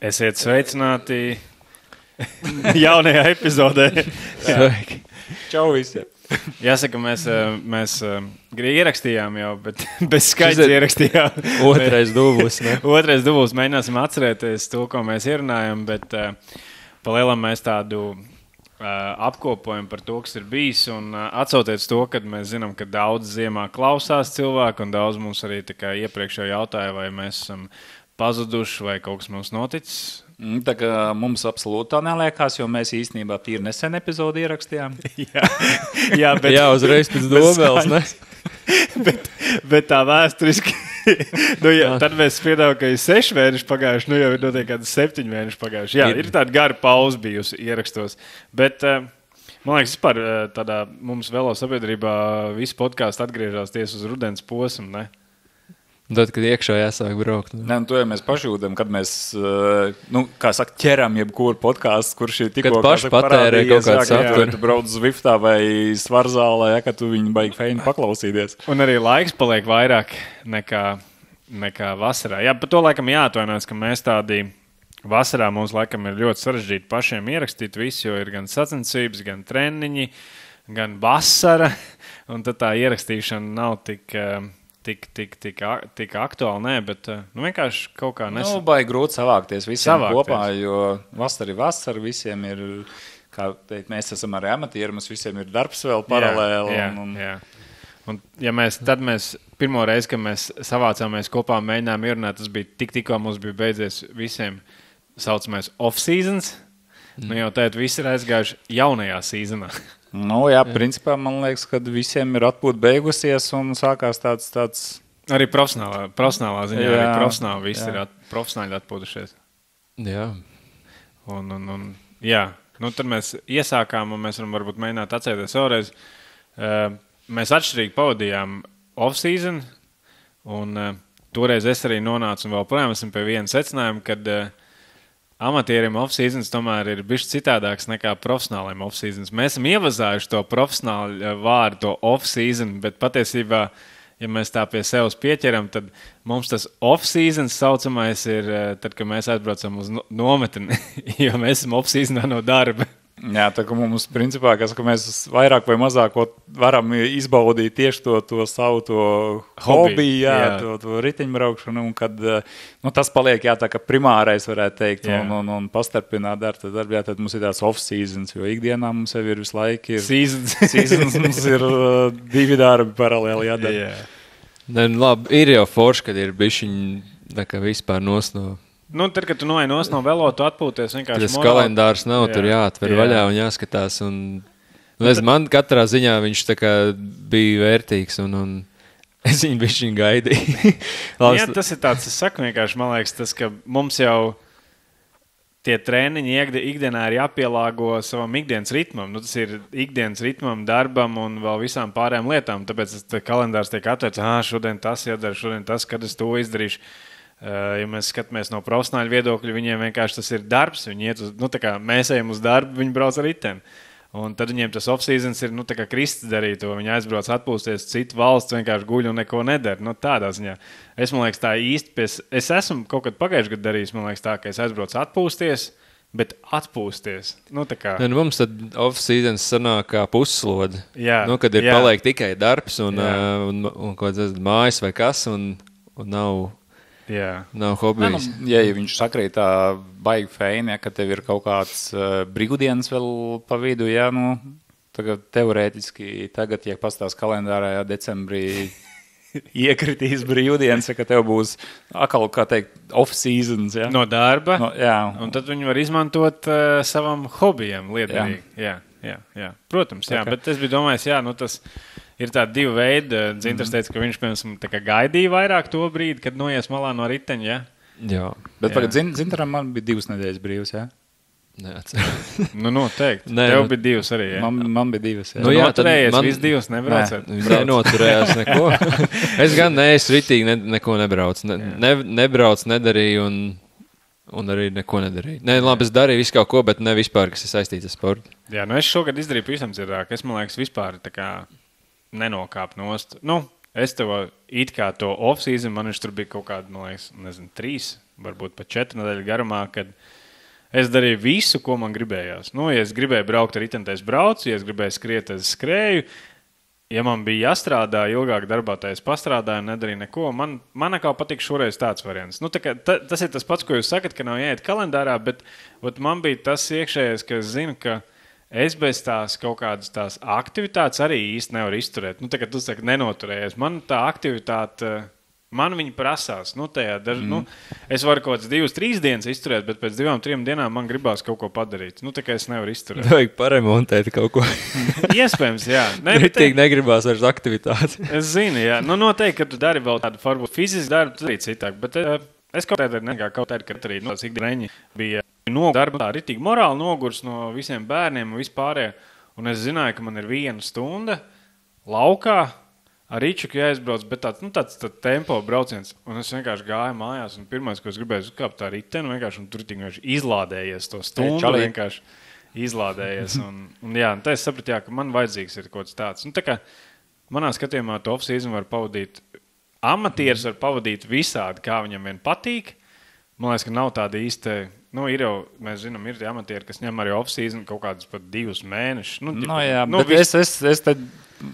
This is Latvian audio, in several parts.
Esiet sveicināti jaunajā epizodē. Sveiki. Čau visiem. Jāsaka, mēs ierakstījām jau, bet bez skaits ierakstījām. Otrais dublis, ne? Otrais dublis. Mēģināsim atcerēties to, ko mēs ierunājam, bet palielam mēs tādu apkopojam par to, kas ir bijis. Un atsauties to, kad mēs zinām, ka daudz ziemā klausās cilvēku un daudz mums arī tā kā iepriekšējo jautāja, vai mēs esam pazuduši vai kaut kas mums noticis. Tā kā mums absolūti tā neliekās, jo mēs īstenībā tīri nesen epizodi ierakstījām. Jā, bet, Jā, uzreiz pēc dobels, ne? bet tā vēsturiski, tad mēs spiedām, ka ir 6 mēneši pagājuši, jau ir notiek kādi 7 mēneši pagājuši. Jā, ir tāda gara pauze bijusi ierakstos, bet man liekas, vispār tādā mums velo sabiedrībā visi podkāsti atgriežās ties uz rudens posmu, ne? Tad, kad iekšā jāsāk braukt. Ne, to jau mēs pašūdam, kad mēs, kā saka, ķeram jebkuru podkāstu, kurš ir tikko, kad paši patērē kaut kādu saturu. Tu brauc Zviftā vai Svarzālē, ka tu viņu baigi feini paklausīties. Un arī laiks paliek vairāk nekā vasarā. Jā, par to laikam jāatvainojas, ka mēs tādi vasarā mums laikam ir ļoti sarežģīti pašiem ierakstīt visu, jo ir gan sacensības, gan treniņi, gan vasara, un tad tā ierakstīšana nav tik aktuāli, nē, bet vienkārši kaut kā baigi grūti savākties visiem kopā, jo vasara visiem ir, kā teikt, mēs esam arī amatieri, mums visiem ir darbs vēl paralēli. Jā. Un ja mēs pirmo reizi, kad mēs savācāmies kopā, mēģinām ierunāt, tas bija tikko mums bija beidzies visiem saucamais off-seasons, jau tēt visi ir aizgājuši jaunajā seasonā. Jā, principā man liekas, ka visiem ir atpūta beigusies un sākās tāds... Arī profesionālā ziņā, arī profesionāli visi ir profesionāli atpūtušies. Jā. Jā, tad mēs iesākām un mēs varam varbūt mēģināt atcerēties vēlreiz. Mēs atšķirīgi pavadījām off-season un toreiz es arī nonācu un vēl projām esam pie viena secinājuma, kad amatieriem off-seasons tomēr ir bišķi citādāks nekā profesionāliem off-seasons. Mēs esam ievazājuši to profesionālu vārdu, to off-season, bet patiesībā, ja mēs tā pie sevis pieķeram, tad mums tas off-seasons saucamais ir tad, kad mēs aizbraucam uz nometni, jo mēs esam off-seasonā no darba. Jā, tā kā mums principā, ka mēs vairāk vai mazāk varam izbaudīt tieši to savu hobiju, to riteņbraukšanu, un kad tas paliek, tā kā primārais varētu teikt, un pastarpināt darbu, tad mums ir tāds off-seasons, jo ikdienā mums jau ir visu laiku seasons, mums ir 2 darbi paralēli jādara. Labi, ir jau forši, kad ir bišķiņi, tā kā vispār nosno. Tad, kad tu noej no velo, tu atpūties vienkārši tas kalendārs nav, tur jāatver vaļā un jāskatās. Man katrā ziņā viņš tā kā bija vērtīgs un es viņu bišķiņ gaidīju. Jā, tas ir tāds, es saku vienkārši, man liekas, tas, ka mums jau tie treniņi ikdienā ir jāpielāgo savam ikdienas ritmam. Tas ir ikdienas ritmam, darbam un vēl visām pārējām lietām. Tāpēc tas kalendārs tiek atvērts, šodien tas jādara, šodien tas, kad es to izdarīšu. Ja mēs skatāmies no profesionāļu viedokļa, viņiem vienkārši tas ir darbs. Viņi iet uz, tā kā mēs ejam uz darbu, viņi brauc ar riteni. Un tad viņiem tas off-seasons ir, tā kā Kristis darīja to. Viņi aizbrauc atpūsties, citu valsts vienkārši guļ un neko nedara. Tādā ziņā. Es, man liekas, tā īsti es esmu kaut kad pagājuši gadu darījis, man liekas tā, ka es aizbraucu atpūsties, bet atpūsties. Mums tad off-seasons sanāk kā pusslode. Jā, kad ir paliek tikai darbs un kaut kāds mājas vai kas un nav... Nav hobijs. Ja viņš sakrīt tā baigi feini, ka tev ir kaut kāds brīvdienas vēl pa vidu, tagad teorētiski tagad, ja pastās kalendārā, decembrī iekritīs brīvdienas, ka tev būs atkal, kā teikt, off-seasons. No darba. Jā. Un tad viņi var izmantot savam hobijam lietderīgi. Jā. Protams, jā. Okay. Bet es biju domājis, tas... Ir tādi 2 veidi. Dzintars teica, ka viņš, piemēram, gaidīja vairāk to brīdi, kad noies malā no riteņa, Jā. Bet pagad Dzintaram man bija 2 nedēļas brīvs, jā? Neatceros. Noteikti. Tev bija 2 arī, jā? Man bija 2, jā. Noturējies, viss 2 nebraucēt. Nenoturējās neko. Es gan ritīgi neko nebraucu. Nebraucu, nedarīju un arī neko nedarīju. Labi, es darīju visu kaut ko, bet ne vispār, kas ir saistīts ar sportu. Jā, es šogad izdarīju pavisam dzirdāk. Es, man liekas, vispār tā kā nenokāp nost. Es tev it kā to off-season, man viņš tur bija kaut kādi, man liekas, 3 varbūt pat 4 nedēļu garumā, kad es darīju visu, ko man gribējās. Nu, ja es gribēju braukt ar riteni, es braucu, ja es gribēju skriet, es skrēju. Ja man bija jāstrādā ilgāk darbā, tad es pastrādāju un nedarīju neko. Man kā patīk šoreiz tāds variants. Nu, tas ir tas pats, ko jūs sakat, ka nav jāiet kalendārā, bet man bija tas iekšējais, ka es zinu, ka es bez tās kaut kādas tās aktivitātes arī īsti nevaru izturēt. Nu, tu saki, nenoturējies. Man tā aktivitāte... Man viņa prasās. Es varu kaut kādas 2-3 dienas izturēt, bet pēc 2-3 dienām man gribās kaut ko padarīt. Es nevaru izturēt. Vajag paremontēt kaut ko. Iespējams, jā. Ritīgi negribās vairs aktivitāti. Es zinu, jā. Noteikti, ka tu dari vēl tādu varbūt fizisku darbu, tad arī citāk. Bet es kaut kādā arī no tās ikdienas bija darba tā ritīgi morāli nogurs no visiem bērniem un vispārējā. Un es zināju, ka man ir 1 stunda laukā, ar Ričuku jāizbrauc, bet tāds tempo brauciens. Un es vienkārši gāju mājās, un pirmais, ko es gribēju, uzkāpt tā riteni, un tur vienkārši izlādējies to stundu. Vienkārši izlādējies. Un tā es sapratu, ka man vajadzīgs ir kaut kas tāds. Tā kā manā skatījumā to off-season var pavadīt, amatieris var pavadīt visādi, kā viņam vien patīk. Man liekas, ka nav tāda īsta... ir jau, mēs zinām, ir tie amatieri, kas ņem arī off-season kaut kādus pat 2 mēnešus. Bet es tad,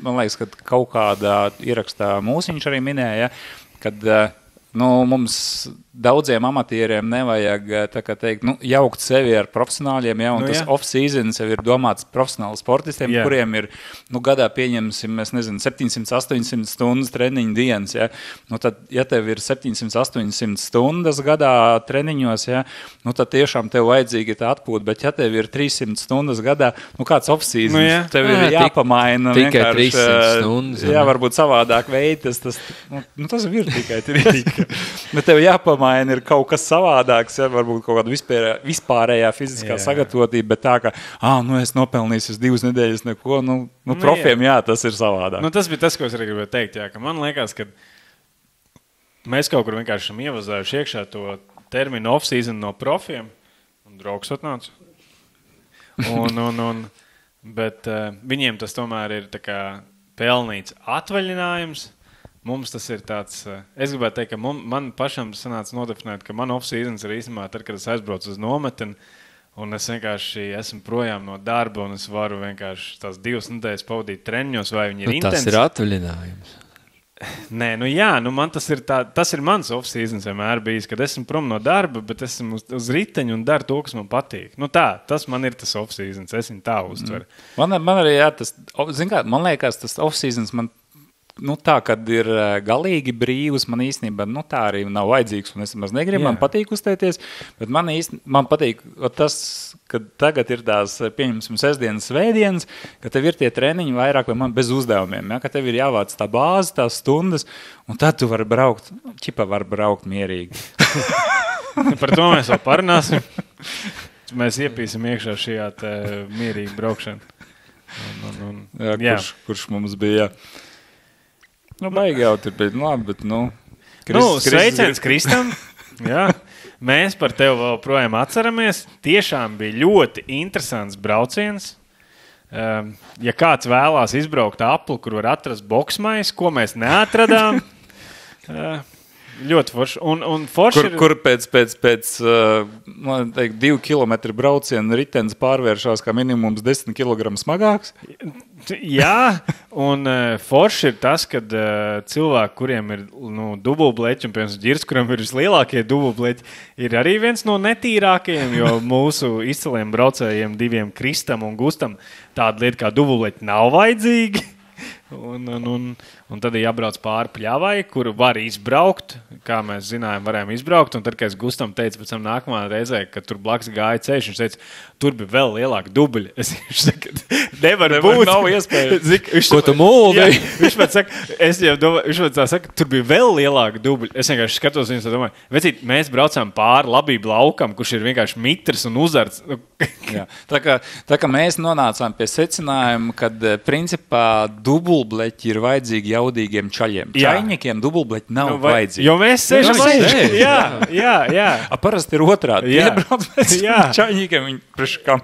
man liekas, ka kaut kādā ierakstā mūsiņš arī minēja, kad mums daudziem amatieriem nevajag jaukt sevi ar profesionāļiem, un tas off-season jau ir domāts profesionāli sportistiem, kuriem ir gadā pieņemsim, 700-800 stundas treniņu dienas. Tad, ja tev ir 700-800 stundas gadā treniņos, tad tiešām tev vajadzīgi tā atpūta, bet ja tev ir 300 stundas gadā, kāds off-season, tev ir jāpamaina tikai 300 stundas. Varbūt savādāk veidi, tas ir tikai 3. Bet tev jāpamaina ir kaut kas savādāks, varbūt kaut kāda vispārējā fiziskā sagatavotība, bet tā, ka, es nopelnīšu 2 nedēļas neko, profiem, tas ir savādāk. Tas bija tas, ko es arī gribēju teikt, ka man liekas, ka mēs kaut kur vienkārši esam ievazājuši iekšā to terminu off-season no profiem, un draugs atnāca. Bet viņiem tas tomēr ir tā kā pelnīts atvaļinājums. Mums tas ir tāds, es gribētu teikt, ka man pašam sanāca nodefinēt, ka man off-seasons ir īstenībā tad, kad es aizbraucu uz nometni, un es vienkārši esmu projām no darba, un es varu vienkārši tās 2 nedēļas pavadīt treniņos, vai viņi ir intensi. Tas ir atvaļinājums. Nē, man tas ir mans off-seasons vienmēr bijis, kad esmu prom no darba, bet esmu uz riteņu un daru to, kas man patīk. Tas man ir tas off-seasons, es viņu tā uztveru. Man arī, man liekas, tas off-seasons man tā, kad ir galīgi brīvs, man īstenībā tā arī nav vajadzīgs, un es maz negribu, man patīk uztēties, bet man patīk tas, ka tagad ir tās, pieņemsim, sestdienas, svētdienas, ka tev ir tie treniņi vairāk vai man bez uzdevumiem, ka tev ir jāvāc tā bāze, tās stundas, un tad tu vari braukt, var braukt mierīgi. Par to mēs vēl parunāsim. Mēs iepīsim iekšā šajā mierīgi braukšana. Kurš mums bija... baigi jau tur bija, labi, bet, sveiciens Kristam, mēs par tevi vēl projām atceramies, tiešām bija ļoti interesants brauciens, ja kāds vēlās izbraukt apli, kur var atrast boksmais, ko mēs neatradām, ļoti forši, un forši kur pēc 2 kilometru braucienu ritenis pārvēršās kā minimums 10 kilogramu smagāks. Jā, un forši ir tas, kad cilvēki, kuriem ir dubultbleķi, un piemēram Ģirs, kuram ir vislielākie dubultbleķi, ir arī viens no netīrākajiem, jo mūsu izciliem braucējiem 2 Kristam un Gustam tāda lieta kā dubultbleķi nav vajadzīgi. Un tad ir jābrauc pāri pļavai, kuru var izbraukt, kā mēs zinājām, varējām izbraukt, un tad, kad es Gustam teicu pēc tam nākamā reizē, kad tur blakus gāja ceļš, viņš teica, tur bija vēl lielāka dubļa. Es saku, nevar būt. Nav iespējams. Ko tu mūldi? Viņš man saka, tur bija vēl lielāka dubļa. Es vienkārši skatos viņus un domāju, vecīt, mēs braucām pāri labību laukam, kurš ir vienkārši mitrs un uzarts. Tā kā mēs nonācām pie secinājuma, kad principā dubultbleķi ir vajadzīgi jaudīgiem čaļiem. Čaļņikiem dubultbleķi nav vajadzīgi. Jo mēs sēžam šeit. Jā. Parasti ir otrādi. Iebrauc pēc čaļņikiem, viņi priekškam.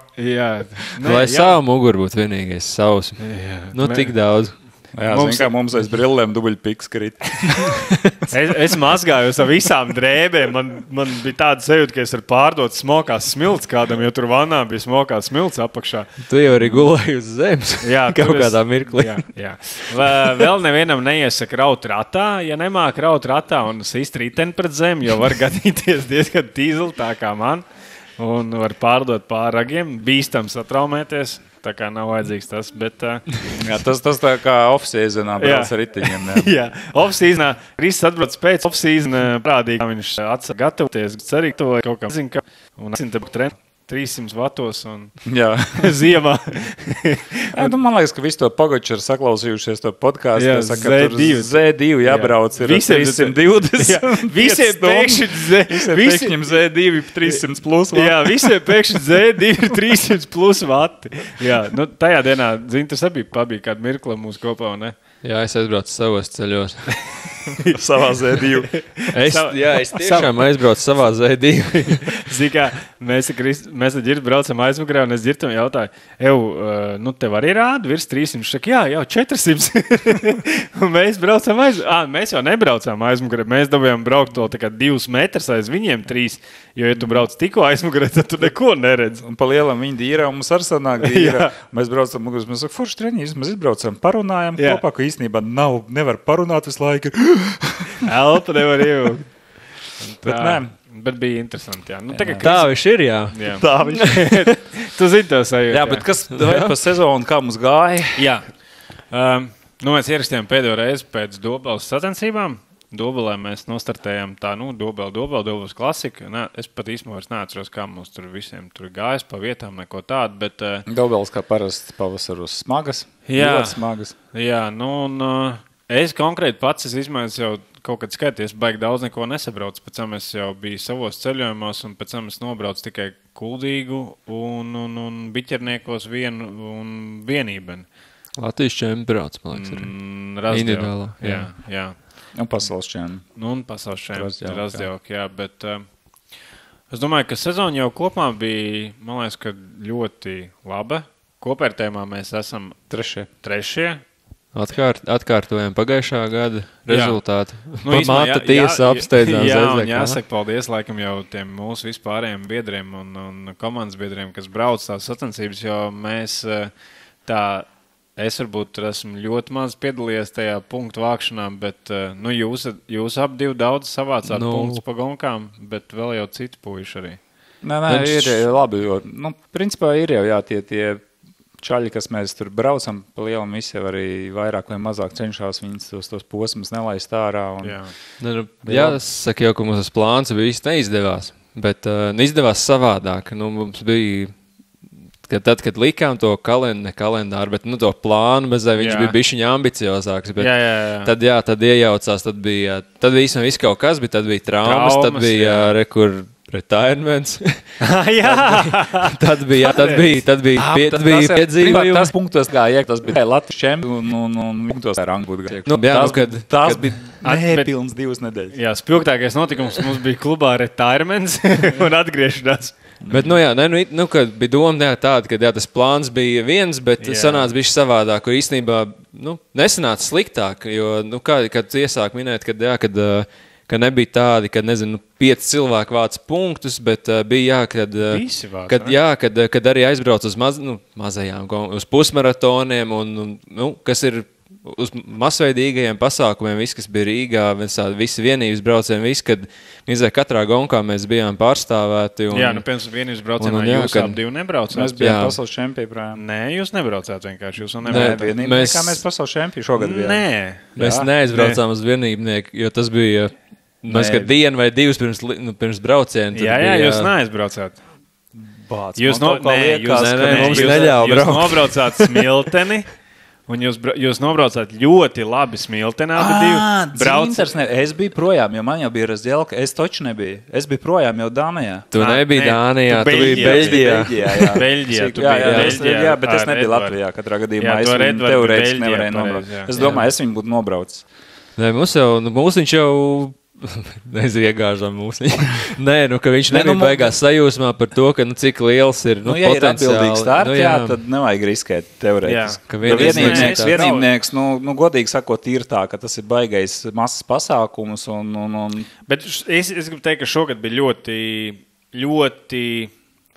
Lai savu muguru būtu vienīgais savs. Tik daudz. kā mums aiz brillēm dubuļpiks krīt. Es mazgājos ar visām drēbēm. Man bija tāda sajūta, ka es varu pārdot smokās smilts kādam, jo tur vannā bija smokās smilts apakšā. Tu jau arī gulēji uz zemes. Jā, kaut kādā mirklī. Jā. Vēl nevienam neiesaka raut ratā, ja nemāk raut ratā un sist riteni pret zemi, jo var gadīties diezgan tīzli tā kā man. Un var pārdot pāragiem, bīstam satraumēties. Tā kā nav vajadzīgs tas, bet... Jā, tas tā kā off-seasonā brauc ar ritiņiem. Jā, off-seasonā. Kristis atbrauc pēc off-seasonā, prādīgi, kā viņš atsaka gatavoties. Cerīgi to kaut kā nezinu, ka... Un atsina te trenu 300 vatos un ziemā. Man liekas, ka visi to Pogaču ir saklausījušies to podkāstu. Jā, Z2 jābrauc ir 320. Visiem pēkšņi Z2 300 plus vati. Jā, visiem pēkšņi Z2 ir 300 plus vati. Jā, nu tajā dienā, zini, tas arī pabija kādu mirkli mūsu kopā, un ne? Jā, es aizbraucu savos ceļos. Savā Z2. Es tiešām aizbraucu savā Z2. Zini, kā mēs ar Girtu braucam aizmugurē, un es Girtam jautāju, nu tev arī rāda virs 300? Viņš saka, jā, 400. Un mēs braucam mēs jau nebraucām aizmugurē, mēs dabējām braukt to tā kā 2 metrus aiz viņiem 3, jo, ja tu brauc tikko aizmugurē, tad tu neko neredz. Un pa lielam viņi dīra, un mums ar sanāk dīra. Mēs braucam mugurē, mēs sakam, forši treniņas, mēs izbraucam, parunājam kopā, ka īstenībā nevar parunāt visu laiku. Elpa nevar ievūkt. Bet bija interesanti, jā. Nu, tā viņš ir, jā. Tā viņš ir. Tu zini to sajūtu. Jā, bet kas pa sezonu, kā mums gāja? Jā. Mēs ierakstījām pēdējo reizi pēc Dobeles sacensībām. Dobelē mēs nostartējām tā, Dobeles klasika. Es pat īstenībā vairs neatceros, kā mums tur visiem tur gājas pa vietām, neko tādu, bet... Dobeles kā parasts pavasaros smagas. Jā. Ļoti smagas. Jā, es konkrēti pats izmēģināju jau kaut kad skaities, baigi daudz neko nesabraucu. Pēc tam es jau biju savos ceļojumos, un pēc tam es nobraucu tikai Kuldīgu un Biķerniekos vienu un Vienībeni. Latvijas čempi brauc, man liekas, arī. Individuālā. Jā. Un pasaules čempi. Un pasaules čempi, Razdjauka, jā. Bet es domāju, ka sezona jau kopumā bija, man liekas, ka ļoti laba. Kopērtējumā mēs esam trešie. Atkārtojam pagājušā gada rezultātu. Māta tiesa apsteidzās. Jā, un jāsaka paldies laikam jau tiem mūsu vispārējiem biedriem un komandas biedriem, kas brauc tās sacensības, jo mēs es varbūt esmu ļoti maz piedalījies tajā punktu vākšanā, bet jūs ap divi daudz savācāt punktus pa gonkām, bet vēl jau citi puiši arī. Nē, ir labi, jo, principā ir jau tie čaļi, kas mēs tur braucam, pa lielam visi jau arī vairāk vai mazāk cenšās viņus tos posmus nelaist ārā. Jāsaka jau, ka mums tas plāns bija īsti neizdevās, bet izdevās savādāk. Mums bija, kad likām to kalendāru, bet to plānu, viņš bija bišķiņa ambiciozāks. Bet tad iejaucās, tad bija viss kaut kas, bet tad bija traumas, tad bija retirements. Tad bija piedzīvojumi. Tas punktos kā iek, tas bija Latvijas čempi un punktos rangu būtu. Tas bija nepilns 2 nedēļas. Jā, spilgtākais notikums mums bija klubā retirements un atgriešanās. Bet, kad bija doma tāda, ka tas plāns bija viens, bet sanāca bišķi savādāk, kur īstenībā, nesanāca sliktāk, jo, kad iesāk minēt, ka nebija tādi, kad, 5 cilvēki vāc punktus, bet bija, kad arī aizbrauc uz mazajām, uz pusmaratoniem, kas ir uz masveidīgajiem pasākumiem, viss, kas bija Rīgā, visi vienības braucieni, kad katrā gonkā mēs bijām pārstāvēti. Pirms vienības braucienā jūs ap divi nebraucāt. Mēs bijām pasaules čempi projām. Nē, jūs nebraucāt vienkārši. Jūs kā mēs pasaules čempi šogad bijām. Nē. Mēs neaizbraucām uz vienībnieku, jo tas bija... Mēs kā 1 vai 2 pirms brauciena. Jā, jūs neaizbraucāt. Jūs nobraucāt Smilteni, un jūs nobraucāt ļoti labi Smiltenā. Es biju projām, jo man jau bija Razdjelka. Es taču nebiju. Es biju projām jau Dānijā. Tu nebiji Dānijā, tu biji Beļģijā. Jā, bet es nebiju Latvijā katrā gadījumā. Es viņu teorētiski nevarēju nobraukt. Es domāju, es viņu būtu nobraucis. Nē, mūs viņš jau iegāžam mūsu. Nē, ka viņš nebija beigās sajūsmā par to, ka cik liels ir ja ir atbildīgs starts, jā, tad nevajag riskēt teorētiski. Ka vienībnieks, godīgi sakot, ir tā, ka tas ir baigais masas pasākums. Bet es gribu teikt, ka šogad bija ļoti, ļoti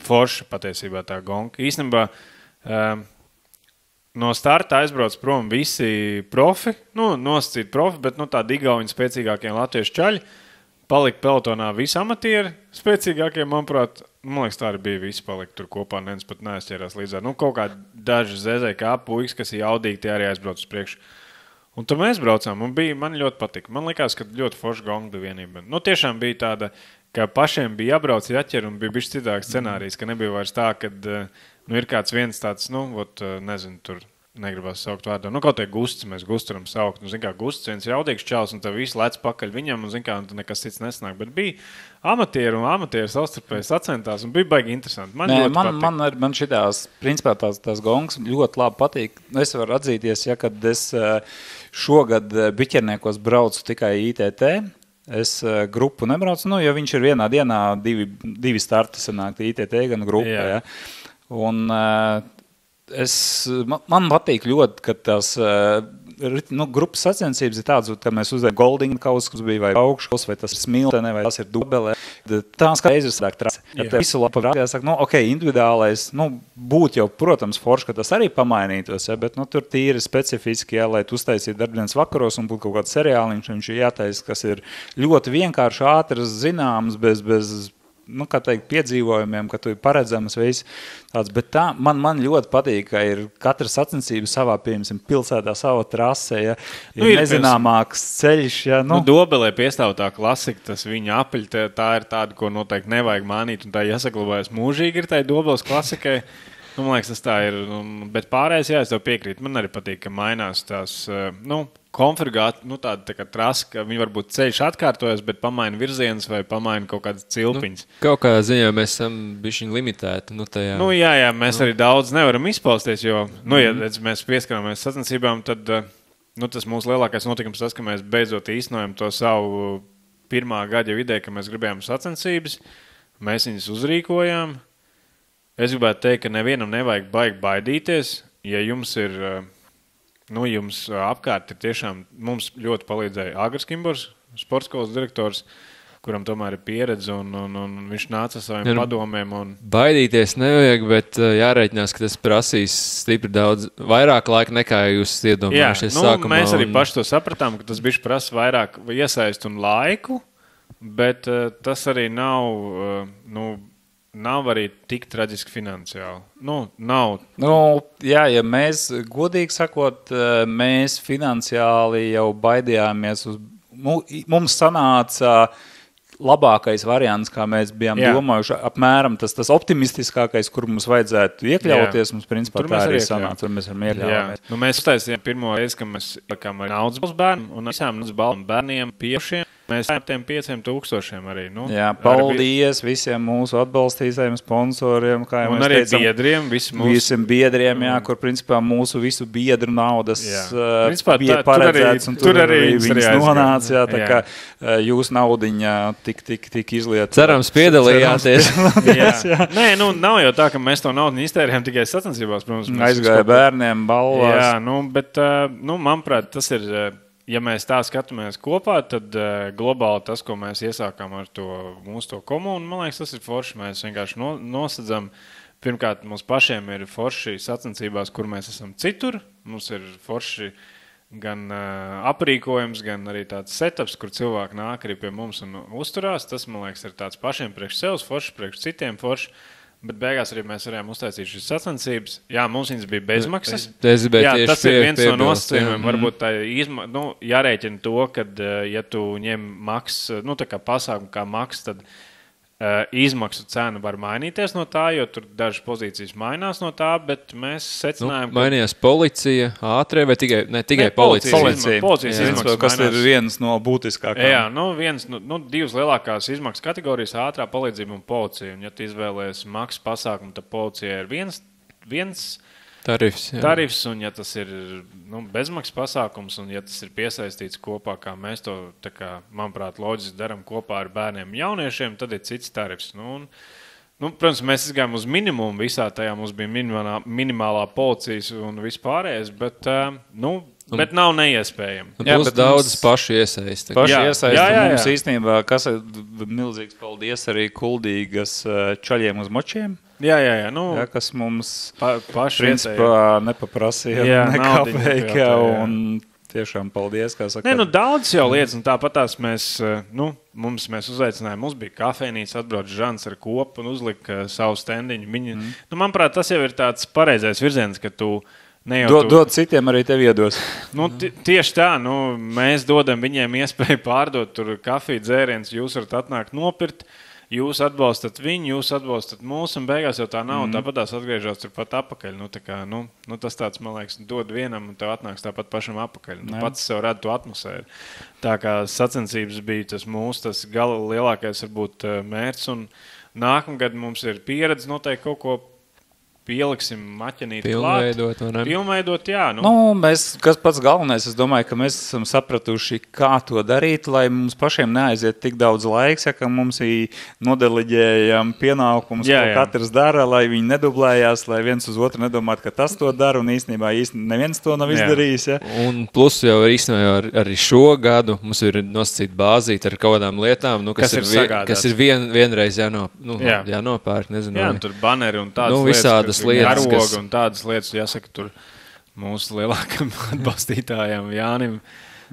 forša patiesībā tā gonka. Īstenībā no starta aizbrauc prom visi profi, nosacīt profi, bet tādi igauņi spēcīgākie latviešu čaļi. Palika pelotonā visi amatieri spēcīgākie, manuprāt. Man liekas, tā arī bija visi palika tur kopā, neviens pat neaizķērās līdz ar. Kaut kā daži ZZK puikas, kas ir jaudīgi, tie arī aizbrauc uz priekšu. Un tur mēs braucām, un man ļoti patika. Man likās, ka ļoti forša gonga bija vienība. Tiešām bija tāda, ka pašiem bija jābrauc, jāķer, un bija bišķi citāks scenārijs, ka nebija vairs tā, kad ir kāds viens tāds, nezinu, tur negribas saukt vārdā. Kaut vai Gusts, mēs Gusturam saukt. Gusts viens jaudīgs čals, un tā visi lec pakaļ viņam, un nekas cits nesnāk. Bet bija amatieri savstarpēji sacentās, un bija baigi interesanti. Man šitās, principā tās gongas ļoti labi patīk. Es varu atzīties, kad es šogad biķerniekos braucu tikai ITT. Es grupu nebraucu, jo viņš ir vienā dienā divi starti sanāk ITT, gan grupa. Ja. Un man patīk ļoti, ka tās grupas sacensības ir tādas, ka mēs uzdevām Golding kausu, kas bija vai augškos, vai tas ir smiltenē, vai tas ir dubelē. Tās kā reizes sāk trasi. Visu labi saka, individuālais, būtu jau, protams, forši, ka tas arī pamainītos, bet tur tīri specifiski, lai tu uztaisītu darbdienas vakaros un būtu kaut kāds seriāliņš, viņš ir jātais, kas ir ļoti vienkārši ātras, zināms, bez kā teikt, piedzīvojumiem, ka tu ir paredzams viss tāds, bet tā, man ļoti patīk, ka ir katra sacensība savā, piemēram, pilsētā sava trase, ja, ir nezināmāks ceļš, ja, Dobelē piestāv tā klasika, tas viņa apeļ, tā ir tāda, ko noteikti nevajag mānīt, un tā jāsaglabājas mūžīgi ir tai Dobeles klasikai. Man liekas, tas tā ir, bet pārējais, es tev piekrītu, man arī patīk, ka mainās tās, konfigurāti, tāda tā kā trasa, ka viņi varbūt ceļš atkārtojas, bet pamaina virziens vai pamaina kaut kādas cilpiņas. Kaut kādā ziņā mēs esam bišķiņ limitēti. Tajā. Jā, mēs arī daudz nevaram izpausties, jo, ja mēs pieskaramies sacensībām, tad, tas mūsu lielākais notikums tas, ka mēs beidzot īstenojam to savu pirmā gada ideju, ka mēs gribējām sacensības, mēs viņas uzrīkojām. Es gribētu teikt, ka nevienam nevajag baidīties, ja jums ir, jums apkārt ir tiešām, mums ļoti palīdzēja Agars Kimbors, sportskolas direktors, kuram tomēr ir pieredze, un viņš nāca ar saviem padomiem. Baidīties nevajag, bet jārēķinās, ka tas prasīs stipri daudz vairāk laika, nekā jūs iedomājušies sākumā. Mēs arī paši to sapratām, ka tas bišķi prasa vairāk iesaist un laiku, bet tas arī nav arī tik traģiski finansiāli. Nav. Ja mēs, godīgi sakot, mēs finansiāli jau baidījāmies. Mums sanāca labākais variants, kā mēs bijām domājuši, apmēram tas optimistiskākais, kur mums vajadzētu iekļauties. Mums, principā, tā arī sanāca, un mēs varam iekļauties. Mēs uztaisījām pirmo reizi, ka mēs likām arī naudas balvas bērniem un visām naudas balvām bērniem piešiem. Mēs ar tiem 5,000 arī. Paldies visiem mūsu atbalstītājiem, sponsoriem, kā jau mēs teicām. Un arī biedriem, visiem biedriem, kur principā mūsu visu biedru naudas bija paredzēts, un tur arī viņas nonāca, tā kā jūs naudiņā tik izliet. Cerams, piedalījāties. Nē, nav jau tā, ka mēs to naudu iztērējām tikai sacensībās, protams. Aizgāja bērniem balvās. Jā, bet, manuprāt, tas ir... Ja mēs tā skatāmies kopā, tad globāli tas, ko mēs iesākām ar mūsu komunu, man liekas, tas ir forši. Mēs vienkārši nosadzam. Pirmkārt, mums pašiem ir forši sacensībās, kur mēs esam citur. Mums ir forši gan aprīkojums, gan arī tāds setups, kur cilvēki nāk arī pie mums un uzturās. Tas, man liekas, ir tāds pašiem priekš sevs forši, priekš citiem forši. Bet beigās arī mēs varējām uztaisīt šīs sacensības. Jā, mums viņas bija bezmaksas. Tas ir viens no nosacījumiem. Varbūt tā jārēķina to, ka, ja tu ņem maksas, tā kā pasākumu kā maksas, tad izmaksu cena var mainīties no tā, jo tur dažas pozīcijas mainās no tā, bet mēs secinājām, ka... Mainījās policija, ātrē vai tikai policija? Policijas izmaksas kas ir viens no būtiskākajiem. Jā, divas lielākās izmaksas kategorijas - ātrā palīdzība un policija. Un, ja tu izvēlēsi maksas pasākumu, tad policija ir viens tarifs, un ja tas ir bezmaksas pasākums, un ja tas ir piesaistīts kopā, kā mēs to, manuprāt, loģiski darām kopā ar bērniem un jauniešiem, tad ir cits tarifs. Protams, mēs gājām uz minimumu visā tajā, mums bija minimālā policijas un vispārējais, bet nav neiespējami. Būs daudz pašu iesaisti. Mums īstenībā, kas ir milzīgs paldies arī Kuldīgas čaļiem uz močiem. Jā, kas mums paši principā nepaprasīja nekāpēka un tiešām paldies, kā saka. Daudz jau lietas, un tāpat tās mēs uzaicinājām, mums bija kafejnīca, atbrauc Žants ar kopu un uzlika savu stendiņu. Manuprāt, tas jau ir tāds pareizais virziens, ka tu dod citiem, arī tev iedos. Tieši tā, mēs dodam viņiem iespēju pārdot tur kafiju dzērienus, jūs varat atnākt nopirkt, jūs atbalstat viņu, jūs atbalstat mūs, un beigās jau tā nav, un tāpat tās atgriežas turpat apakaļ. Tas tāds, man liekas, dod vienam, un tev atnāks tāpat pašam apakaļ. Pats sev rada to atmosfēru. Tā kā sacensības bija tas mūsu, tas gala lielākais varbūt mērķis, un nākamgad mums ir pieredze noteikti kaut ko pieliksim maķenīti klāt. Pilnveidot, jā. Mēs, kas pats galvenais, es domāju, ka mēs esam sapratuši, kā to darīt, lai mums pašiem neaiziet tik daudz laiks, ka mums ir nodeliģējam pienākums, ko katrs dara, lai viņi nedublējās, lai viens uz otru nedomāt, ka tas to dara, un īstenībā neviens to nav izdarījis. Ja? Un plus jau īstenībā arī šo gadu mums ir nosacīta bāzīte ar kaut kādām lietām, kas ir vienreiz jānopērk, nezinu. Jā, tur baneri un tādas lietas, un tādas lietas, jāsaka, tur mūsu lielākam atbalstītājam Jānim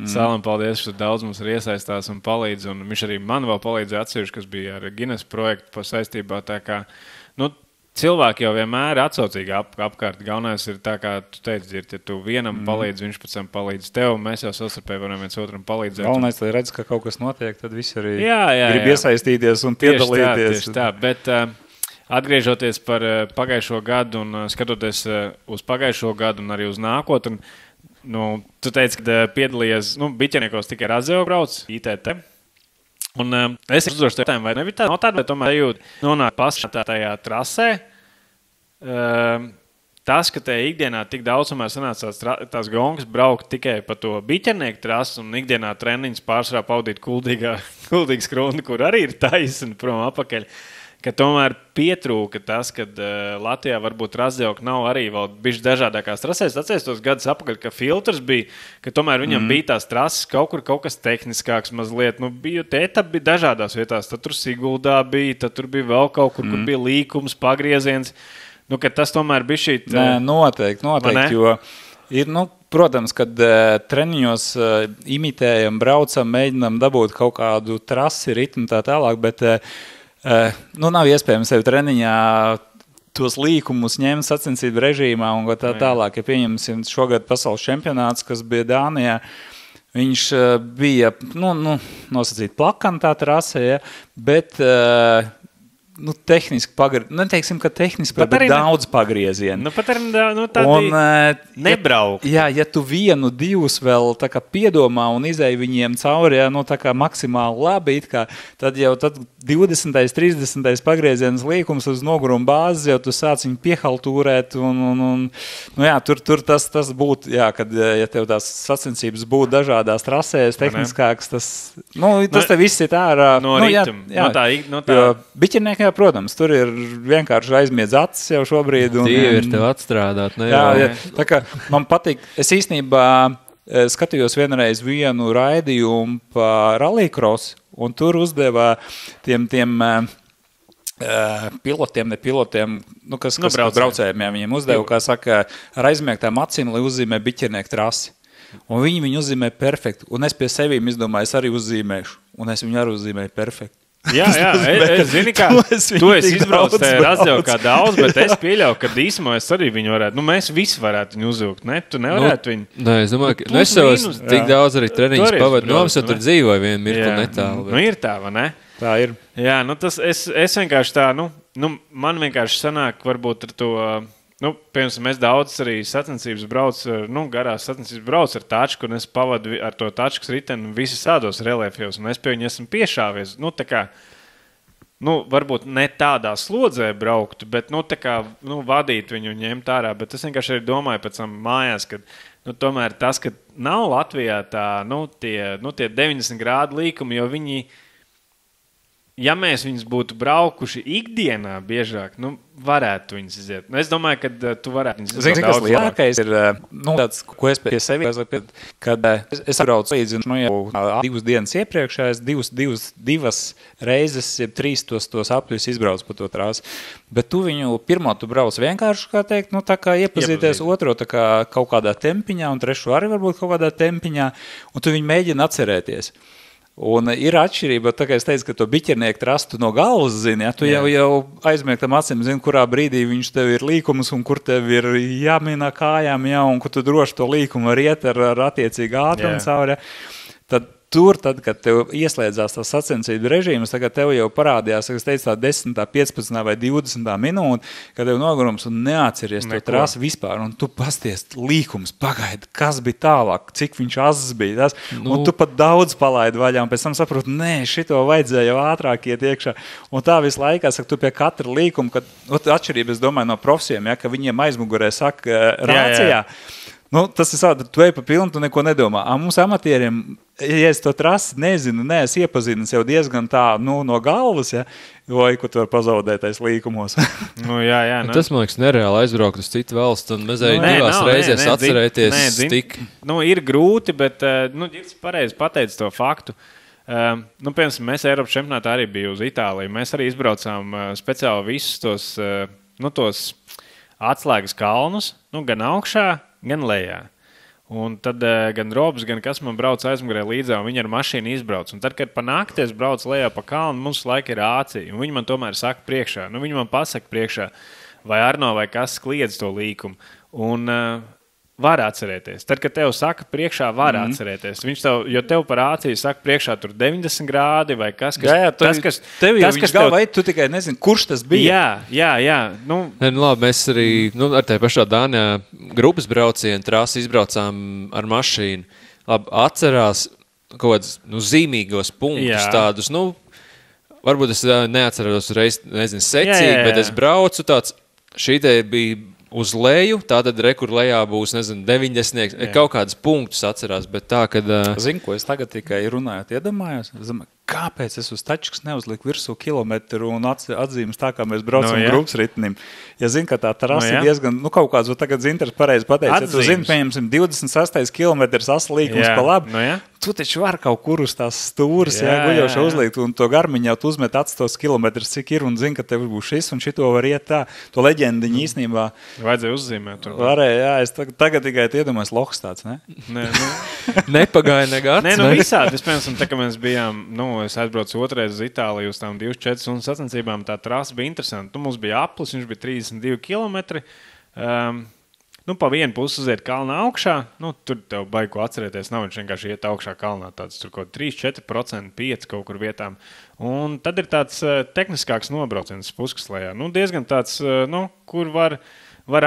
Salam, paldies, ka daudz mums ir iesaistās un palīdz, un viņš arī man vēl palīdzēja atsevišķi, kas bija ar Guinness projektu saistībā, tā kā, cilvēki jau vienmēr atsaucīgi apkārt. Galvenais ir tā, kā tu teici, ja tu vienam palīdzi, viņš pēc tam palīdz tev, mēs jau savstarpēji varam viens otram palīdzēt. Galvenais, lai redz, ka kaut kas notiek, tad visi arī grib iesaistīties un piedalīties. Tieši tā, bet atgriežoties par pagājušo gadu un skatoties uz pagājušo gadu un arī uz nākotni, tu teici, ka piedalījies, biķeniekos tikai Razeo brauc, ITT. Un es uzdošu tev jautājumu, vai nebija tā? Tāda, bet tomēr jūt nonāk tajā trasē. Tas, ka te ikdienā tik daudz tomēr sanācās tās gongas braukt tikai pa to biķernieku trasu un ikdienā treniņus pārsvarā paudīt kuldīgas krūni, kur arī ir taisni prom apakaļ. Ka tomēr pietrūka tas, ka Latvijā varbūt Razdeok nav arī vēl bišķi dažādākās trasēs. Atceries tos gadus apakaļ, ka filtrs bija, ka tomēr viņam bija tās trases kaut kas tehniskāks mazliet. Tie etapi bija dažādās vietās. Tad tur Siguldā bija, tad tur bija vēl kaut kur, kur bija līkums, pagrieziens. Ka tas tomēr bija šī... Noteikti, jo ir, protams, kad treniņos imitējam, braucam, mēģinam dabūt kaut kādu trasi, ritmu tā tālāk, bet... nav iespējams sev treniņā tos līkumus ņemt sacensību režīmā un tā tālāk. Ja pieņemsim šogad pasaules čempionāts, kas bija Dānijā, viņš bija, nosacīt plakantā trasē, ja, bet tehniski neteiksim, ka tehniski, bet daudz pagriezienu. Pat arī tādi nebrauk. Jā, ja tu vienu, divus vēl tā kā piedomā un izēji viņiem cauri, tā kā maksimāli labi, tad 20. 30. pagrieziens līkums uz noguruma bāzes, jau tu sāc viņu piehaltūrēt un tur tas būtu, kad ja tev tās sacensības būtu dažādās trasēs, tehniskāks, tas te viss ir ārā. No rituma. Jo biķernieki, protams, tur ir vienkārši aizmiedz acis jau šobrīd. Dievi ir tev atstrādāt. Tā kā man patīk, es īstenībā skatījos vienreiz vienu raidījumu par rallycross, un tur uzdevā tiem pilotiem, ne pilotiem, kas braucējiem, viņiem uzdeva, kā saka, ar aizmiegtām acīm, lai uzzīmē biķernieku trasi. Un viņi uzzīmē perfekti, un es pie sevīm izdomāju, es arī uzzīmēšu, un es viņu arī uzzīmēju perfekti. Jā, es zinu, kā tu esi izbraucis tajā Razdeokā kā daudz, bet es pieļauju, ka īsumā es arī viņu varētu, mēs visi varētu viņu uzvilkt, ne? Tu nevarētu viņu. Nē, es domāju, ka es jau tik daudz arī treniņus pavadu, mums jau tur dzīvoju vienu mirkli netālu. Ir tā, vai ne? Tā ir. Jā, tas es vienkārši tā, man vienkārši sanāk varbūt ar to, piemēram, mēs daudz arī sacensības brauc, garās sacensības brauc ar tačku, un es pavadu ar to tačkas riteni visi sādos reliefjos, un es pie viņu esmu piešāvies. Tā kā varbūt ne tādā slodzē brauktu, bet, tā kā, vadīt viņu un ņemt ārā. Bet es vienkārši arī domāju pēc tam mājās, ka, tomēr tas, ka nav Latvijā tā, tie 90 grādu līkumi, jo viņi, ja mēs viņus būtu braukuši ikdienā biežāk, varētu viņus iziet. Es domāju, ka tu varētu viņus iziet daudz labāk. Lielākais ir, tāds, ko es pie sevi, kad es braucu līdzi, jau 2 dienas iepriekšējās, divas reizes, 3 tos apļus izbrauc pa to trāsi. Bet tu viņu pirmo tu brauc vienkārši, kā teikt, tā kā iepazīties, otro tā kā kaut kādā tempiņā, un trešo arī varbūt kaut kādā tempiņā, un tu viņu mēģini atcerēties. Un ir atšķirība, tā kā es teicu, ka to biķernieku trastu no galvas zini, ja, tu jau aizmiegtam acīm zini, kurā brīdī viņš tev ir līkums un kur tev ir jāmīnā kājām, ja, un kur tu droši to līkumu var iet ar attiecīgu ātrumu cauri. Ja. Tad, kad tev ieslēdzās tas sacensību režīms, tagad tev jau parādījās, ka es teicu tā 10, 15 vai 20 minūte, kad tev nogurums un neatceries to trasi vispār, un tu pasties līkums, pagaidi, kas bija tālāk, cik viņš azs bija, un tu pat daudz palaidi vaļā, un pēc tam saproti, nē, šito vajadzēja jau ātrāk iet iekšā, un tā visu laikā, saka, tu pie katra līkuma, kad, atšķirība, es domāju, no profesijiem, ja, ka viņiem aizmugurē saka rācijā, tas ir savādi, tu ej pa pilnu, tu neko nedomā. Mums amatieriem, ja es to trasi nezinu, neesmu iepazinis jau diezgan tā, no galvas, ja, vai, ko tu var pazaudētais līkumos. Jā. Tas, man liekas, nereāli aizbraukt uz citu valstu un mezēju divās reizēs atcerēties tik. Ir grūti, bet, Girts pareizi pateica to faktu. Piemēram, mēs Eiropas čempionātā arī bija uz Itāliju. Mēs arī izbraucām speciāli visus tos atslēgas kalnus, gan augšā, gan lejā. Un tad gan Robs, gan kas man brauc aizmugurē līdzā, un viņi ar mašīnu izbrauc. Un tad, kad pa nakti es braucu lejā pa kalnu, mums laika ir ācija, un viņi man tomēr saka priekšā. Viņi man pasaka priekšā, vai Arno vai kas kliedz to līkumu. Un var atcerēties. Tad, kad tev saka priekšā, var atcerēties. Viņš tev par āciju saka priekšā tur 90 grādi vai kas. Tev jau viņš galvā, tu tikai nezini, kurš tas bija. Jā. Labi, mēs arī ar tā pašā Dānijā grupas braucienu trasi izbraucām ar mašīnu. Labi, atcerās kaut kādus zīmīgos punktus tādus, varbūt es neatceros reiz, nezinu, secīgi, bet es braucu tāds, šī te bija uz leju, tātad kur lejā būs, nezinu, 90, kaut kādas punktus atcerās, bet tā, kad... Zinu, ko es tagad tikai runājot iedomājos, kāpēc es uz tačkas neuzliku virsū kilometru un atzīmes tā, kā mēs braucam grupas ritnim. Ja zinu, ka tā trasa ir diezgan, kaut kāds, tagad Zinters pareizi pateica, ja tu zini, pieņemsim 26. kilometrs aslīkums pa labi, tu taču var kaut kur uz tās stūras, guļoši uzlikt, un to garmiņu jau tu uzmet atstos kilometrus, cik ir, un zini, ka tev būs šis, un šito var iet tā. To leģendiņu īstenībā. Vajadzēja uzzīmēt. Varēja, es tagad tikai iedomājos lohs tāds, ne? Nepagāja negāds. Visādi. Vispēc, tā kā mēs bijām, es aizbraucu otrais uz Itāliju uz tām 24 stundu sacensībām, tā trasa bija interesanta. Mums bija aplis, viņš bija 32 kilometri. Pa vienu pusi uziet kalnā augšā, tur tev baigi ko atcerēties, nav viņš vienkārši iet augšā kalnā, tāds tur kaut 3-4%, 5% kaut kur vietām. Un tad ir tāds tehniskāks nobrauciens Puskaslejā. Diezgan tāds, kur var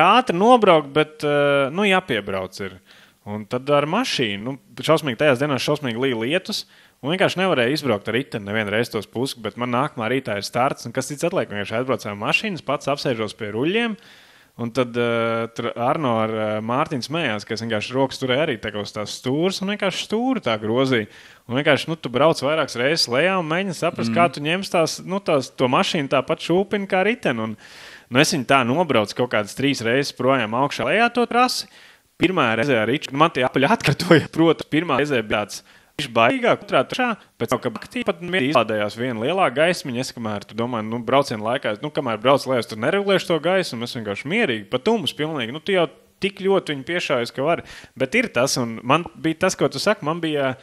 ātri nobraukt, bet, jāpiebrauc ir. Un tad ar mašīnu, šausmīgi tajās dienās šausmīgi līja lietus, un vienkārši nevarēja izbraukt ar riteni nevienu reizi tos Pusku, bet man nākamā rītā ir starts, un kas cits atliek, vienkārši aizbraucām mašīnas, pats apsēžos pie ruļļiem. Un tad Arno ar Mārtiņu smējās, ka es vienkārši rokas turēju arī tā kā uz tās stūras un vienkārši stūri tā grozīju. Un vienkārši, tu brauc vairākas reizes lejā un mēģini saprast, kā tu ņems to mašīnu tāpat šūpini kā riteni. Un es viņu tā nobraucu kaut kādas 3 reizes projām augšā lejā to trasi. Pirmā reizē ar Riču, man tie apaļi atkārtoja, protams, pirmā reizē bija tāds viņš baigāk, otrā trešā, pēc tam, ka baktī pat izlādējās viena lielā gaismiņa, es kamēr, tu domā, braucienu laikā, kamēr brauc lejās, tur neregulēšu to gaisu, un es vienkārši mierīgi, pat tumus pilnīgi, tu jau tik ļoti viņu piešājas, ka vari, bet ir tas, un man bija tas, ko tu saki, man bija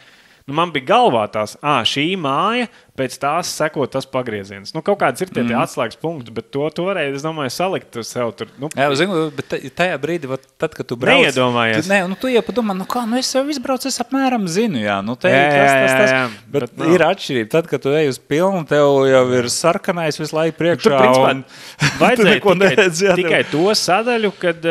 galvā tās, šī māja, pēc tās seko tas pagrieziens. Kaut kāds ir tie atslēgas punkti, bet to varēja, es domāju, salikt sev tur. Jā, zinu, bet tajā brīdī, tad, kad tu brauc... Neiedomājies. Tu jau padomā, es jau izbraucu, es apmēram zinu, tas. Bet ir atšķirība. Tad, kad tu ej uz pilnu, tev jau ir sarkanais visu laiku priekšā. Vajadzēja tikai to sadaļu, kad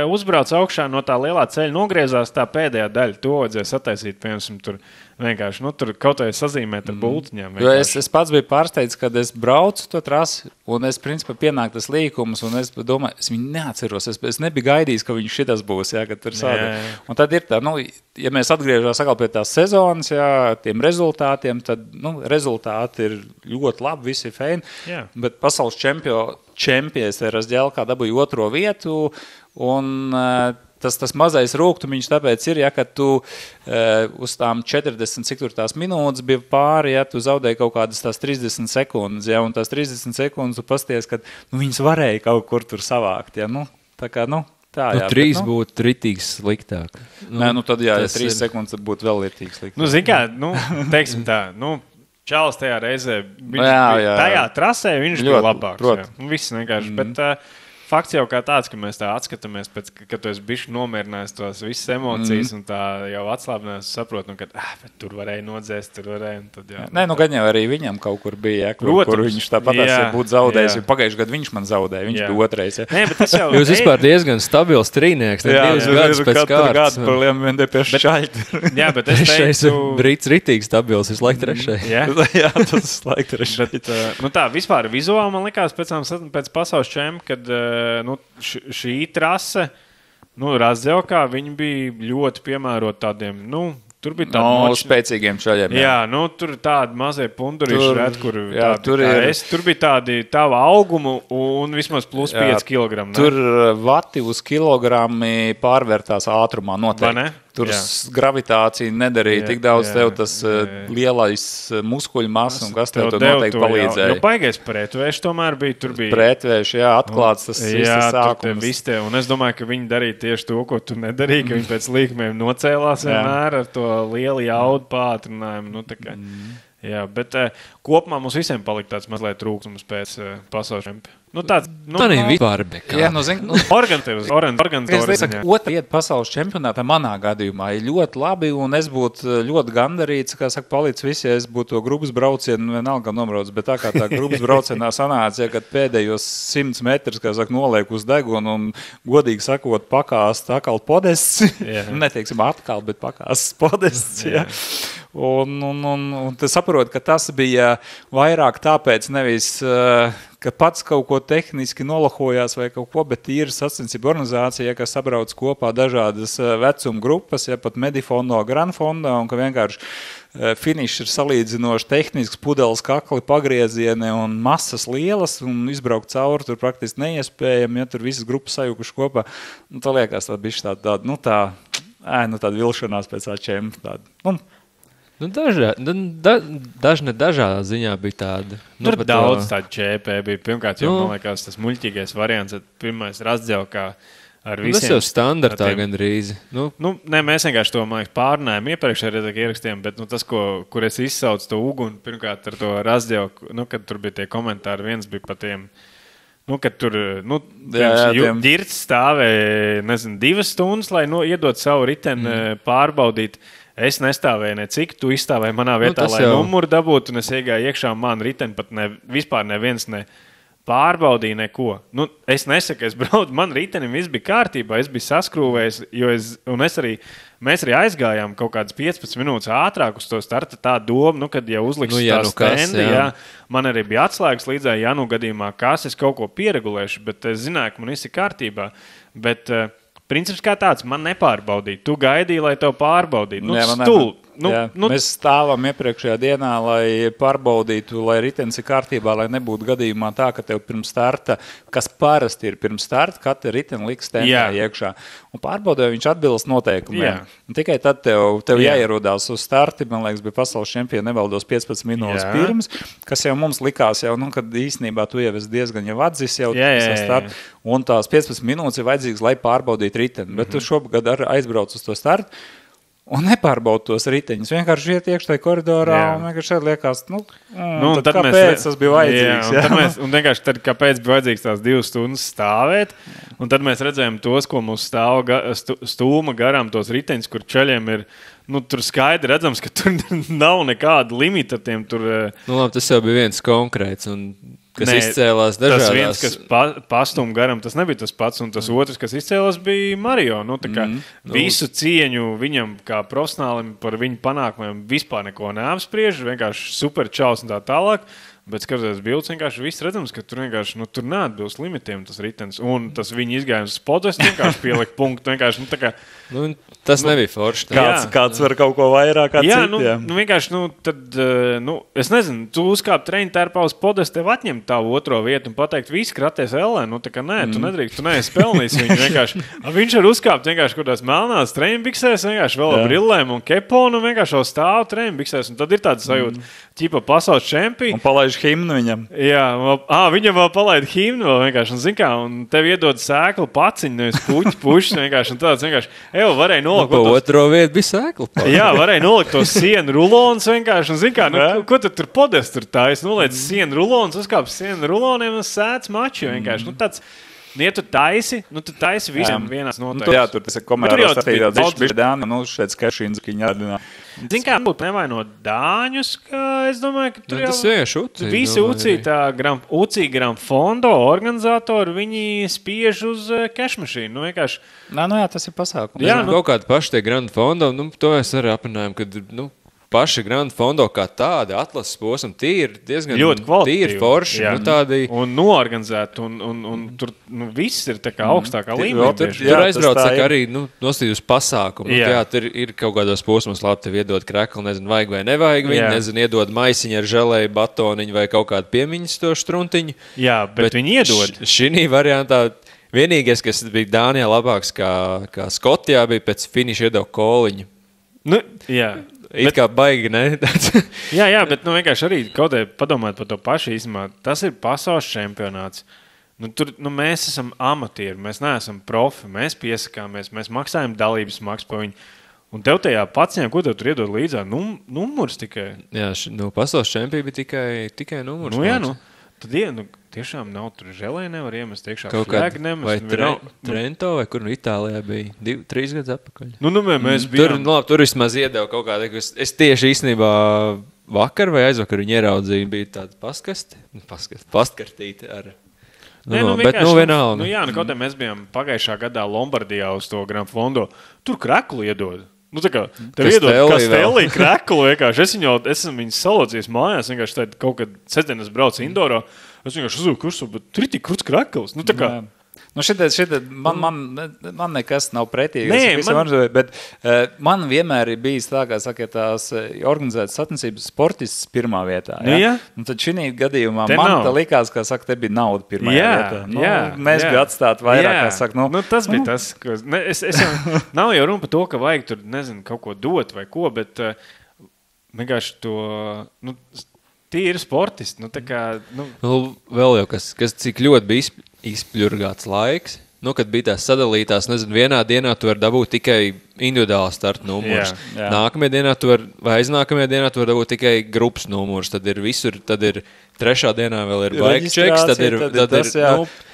uzbrauc augšā no tā lielā ceļa, nogriezās tā pēdējā daļa. To vajadzēja sataisīt, piemēram, tur vienkārši, tur kaut vai sazīmēt ar bultiņām. Jo es pats biju pārsteidz, kad es braucu to trasi, un es principā pienāk tas līkums, un es domāju, es viņu neatceros, es nebiju gaidījis, ka viņš šitas būs, jā, kad tur sāda. Un tad ir tā, nu, ja mēs atgriežās atkal pie tās sezonas, jā, tiem rezultātiem, tad, nu, rezultāti ir ļoti labi, visi feini, bet pasaules čempies Razģēlkā dabūja 2. vietu, un tas mazais rūgtumiņš tāpēc ir, ja, ka tu uz tām 40, cik tur tās minūtes bija pāri, ja, tu zaudēji kaut kādas tās 30 sekundes, ja, un tās 30 sekundes tu pasties, ka nu, viņas varēja kaut kur tur savākt, ja, nu, tā kā, nu, tā, jā. 3 būtu ritīgi sliktāk. Nē, nu tad, jā, ja 3 sekundes būtu vēl ritīgi sliktāk. Nu, zin kā, nu, teiksim tā, nu, Čalis tajā reizē, tajā trasē viņš bija labāks, jā. Nu, viss vienkārši, bet fakts jau kā tāds, ka mēs tā atskatāmies, pēc, ka tu esi bišķi nomierinājis tos visas emocijas un tā jau atslābinājis, saprot, nu, ka tur varēja nodzēst, tur varēja. Tad, jā, nē, nu gan jau arī viņam kaut kur bija, kur viņš tāpatās būtu zaudējis. Pagājuši gadu viņš man zaudēja, viņš bija 2. Ja. Nē, bet tas jau... Jūs vispār diezgan stabils trīnieks, ne 2 gadus pēc kārtas. Par liemiem pie šaļti. Jā, bet es teiktu... Brīts ritīgi stabils, visu laiku 3. Jā, tas laiku 3. Bet, nu tā, vispār vizuāli man likās pēc pasaules čempa, kad nu, šī trase, nu, Razģēlkā, viņi bija ļoti piemēroti tādiem, nu, tur bija tādi spēcīgiem čaļiem. Jā, nu, tur tādi mazie pundurīši red, kur tur bija tādi tava augumu un vismaz plus 5 kilogramu. Tur vati uz kilogrammi pārvērtās ātrumā noteikti. Tur gravitācija nedarīja tik daudz tev tas lielais muskuļu masa un kas tev tur noteikti palīdzēja. Jo paigais pretvēši tomēr bija, tur bija. Pretvēši, jā, atklāts tas sākums. Un es domāju, ka viņi darīja tieši to, ko tu nedarīji, ka viņi pēc līkumiem nocēlās vienmēr ar to lielu jaudu pātrinājumu. Nu, tā kā, jā, bet kopumā mums visiem palika tāds mazliet trūkums pēc pasaules čempionāta. Nu, tāds, nu, tā vispār bija. Jā, nu, zin, organizatori. Otra vieta pasaules čempionātā manā gadījumā ir ļoti labi, un es būtu ļoti gandarīts, kā saka, palīdz visi, ja es būtu to grupas braucienu vienalga nomrauc, bet tā kā tā grupas braucienā sanāca, ja, kad pēdējos 100 metrus, kā saka, noliek uz degunu un godīgi sakot, pakāst atkal podests, neteiksim atkal, bet pakāst podests, jā. Un tu saproti, ka tas bija vairāk tāpēc nevis, ka pats kaut ko tehniski nolahojās vai kaut ko, bet ir sacensību organizācija, kas sabrauc kopā dažādas vecuma grupas, ja pat Medifondo, Granfondo, un ka vienkārši finišs ir salīdzinoši tehnisks, pudeles kakli, pagriezieni un masas lielas, un izbraukt cauri tur praktiski neiespējami, ja tur visas grupas sajukuši kopā. Nu, tā liekas tāda, nu tāda vilšanās pēc tā čempa. Nu, dažādā ziņā bija tāda. Nu, tur daudz tādu ČP bija. Pirmkārt, jau, man liekas, tas muļķīgais variants, pirmais Razģēlkā ar visiem. Tas jau standartā gandrīz. Nu, nē, mēs vienkārši to, man liekas, pārnājām iepriekšējā ierakstiem, bet tas, kur es izsaucu to uguni, pirmkārt ar to Razģēlku, nu, kad tur bija tie komentāri, viens bija pa tiem, nu, kad tur, nu, ģirts stāvēja, nezinu, 2 stundas, lai iedot savu riteni pārbaudīt. Es nestāvēju necik, tu izstāvēji manā vietā, lai numuru dabūtu, un es iegāju iekšā, man riteni pat vispār neviens pārbaudīja neko. Nu, es nesaku, es braucu, man ritenim viss bija kārtībā, es biju saskrūvējis, jo mēs arī aizgājām kaut kādas 15 minūtes ātrāk uz to starta tā doma, nu, kad jau uzliks stendi, man arī bija atslēgas līdzēji, ja nu gadījumā kas, es kaut ko pieregulēšu, bet es zināju, ka man viss ir kārtībā, bet... Princips kā tāds, man nepārbaudīja. Tu gaidīji, lai tev pārbaudītu. Mēs stāvam iepriekšējā dienā, lai pārbaudītu, lai ritenis ir kārtībā, lai nebūtu gadījumā tā, ka tev pirms starta, kas parasti ir pirms starta, katra riteni liks stendā iekšā. Un pārbaudē viņš atbilst noteikumiem. Un tikai tad tev jāierodās uz starti, man liekas, bija pasaules čempioni nevaldos 15 minūtes pirms, kas jau mums likās jau, nu, kad īstenībā tu jau esi diezgan jau atzis jau startu. Un tās 15 minūtes ir vajadzīgas, lai pārbaudītu riteni. Bet tu šogad aizbrauc uz to startu un nepārbaudu tos riteņus. Vienkārši iet iekšā tajā koridorā un vienkārši šeit liekas, tad kāpēc tas bija vajadzīgs? Un vienkārši tad, kāpēc bija vajadzīgs tās 2 stundas stāvēt, un tad mēs redzējām tos, ko mums stūma garām tos riteņus, kur čaļiem ir, nu, tur skaidri redzams, ka tur nav nekāda limita tiem tur. Nu, labi, tas jau bija viens konkrēts, un kas izcēlās dažādās. Tas viens, kas pastum garam, tas nebija tas pats, un tas otrs, kas izcēlās, bija Mario. Nu, tā kā visu cieņu viņam kā profesionālim par viņu panākumiem vispār neko neapspriež, vienkārši super čaus un tā tālāk. Bet, skatoties bildes, vienkārši viss redzams, ka tur vienkārši, tur neatbilst limitiem tas ritenis. Un tas viņa izgājums uz podestu vienkārši pielika punktu. Vienkārši, tā kā... tas nebija forši. Kāds var kaut ko vairāk atcīt. Vienkārši, tad, es nezinu, tu uzkāp treņu tērpā uz podestu, tev atņemt tavu otro vietu un pateikt, visi kraties ellē. Tā kā nē, tu nedrīkst, tu neesi pelnījis viņu vienkārši. Viņš var uzkāpt vienkārši kaut tās melnās treņbiksēs, vienkārši vēl ar brillēm un keponu un vienkārši vēl stāv treņbiksēs. Un tad ir tāds sajūta, ķipa pasaules čempi. Un palaiž himnu viņam. Jā, viņam vēl palaid himnu vēl vienkārši. Un, zin kā, un tev iedod sēklu paciņu, nevis pušas vienkārši. Un tāds vienkārši, varēja nolikt. Pa otro vietu bija sēklu paciņu. Jā, varēja nolikt to sienu rulons vienkārši. Un, zin kā, ko tad tur podestu tur tā? Es noliec sienu rulons, uzkāp sienu ruloniem un sēdz maču vienkārši. Tāds, ja tu taisi visiem vienās noteikti. Jā, tur tas ir komentārs. Šeit skešīns, ka viņi atdinā. Zin kā, būtu nevainot dāņus, ka es domāju, ka tur jau visi UCI Grand Fondo organizatori, viņi spiež uz cash mašīnu. Vienkārši. Jā, tas ir pasākums. Jā, kaut kādi paši tie Grand Fondo, to mēs arī aprunājam, kad, paši Grand Fondo kā tādi atlases posmi, tie ir diezgan tīri forši. Tādi... Un noorganizēti, un tur viss ir tā kā augstākā līmenī. Tur aizbrauc arī nostīt uz pasākumu. Jā, tur ir kaut kādos posmos labi tev iedod krekli, nezinu, vajag vai nevajag viņu, nezinu, iedod maisiņu ar želēju batoniņu vai kaut kādu piemiņas to štruntiņu. Jā, bet viņi iedod. Šī variantā vienīgais, kas bija Dānijā labāks kā Skotijā, bija pēc finiša iedod koliņu. Jā. It kā baigi, ne? jā, bet vienkārši arī kaut kā padomāt par to pašu īstenībā. Tas ir pasaules čempionāts. Tur mēs esam amatieri, mēs neesam profi, mēs piesakāmies, mēs maksājam dalības maksu par viņu. Un tev tajā paciņā, ko tev tur iedod līdzā? Numurs tikai. Jā, pasaules čempioni bija tikai numurs. Tad tiešām nav tur želē, nevar iemest iekšā flēgu nemest. Vai Trento, vai kur Itālijā bija 3 gadus atpakaļ. Mēs bijām. Tur vismaz iedeva kaut kādā, es tieši īstenībā vakar vai aizvakar viņu ieraudzīju, bija tāda pastkartīte ar... Bet vienalga. Kaut kā mēs bijām pagājušā gadā Lombardijā uz to Grand Fondo. Tur kreklu iedod. Tev iedod Kastellī kreklu vienkārši. Es esmu viņus salocījis mājās, vienkārši tad kaut kad sestdienas braucu indoro. Es vienkārši uzūku kursu, bet tur ir tik kruts krekls. Man nekas nav pretīgs. Bet man vienmēr ir bijis tā, kā saka, tās organizētas sacensības sportists pirmā vietā. Ja? Un tad šī gadījumā man likās, kā saka, te bija nauda pirmajā vietā. Mēs bija atstāti vairāk, kā saka. Tas bija tas, ko... Nav jau runa par to, ka vajag tur, nezinu, kaut ko dot vai ko, bet vienkārši to... Tie ir sportisti. Vēl jau kas cik ļoti bija izpļurgāts laiks. Kad bija tās sadalītās, nezinu, vienā dienā tu vari dabūt tikai individuāli starta numurs. Nākamajā dienā vai aiznākamajā dienā tu vari dabūt tikai grupas numurs. Tad ir visur, tad ir trešā dienā vēl ir bike checks.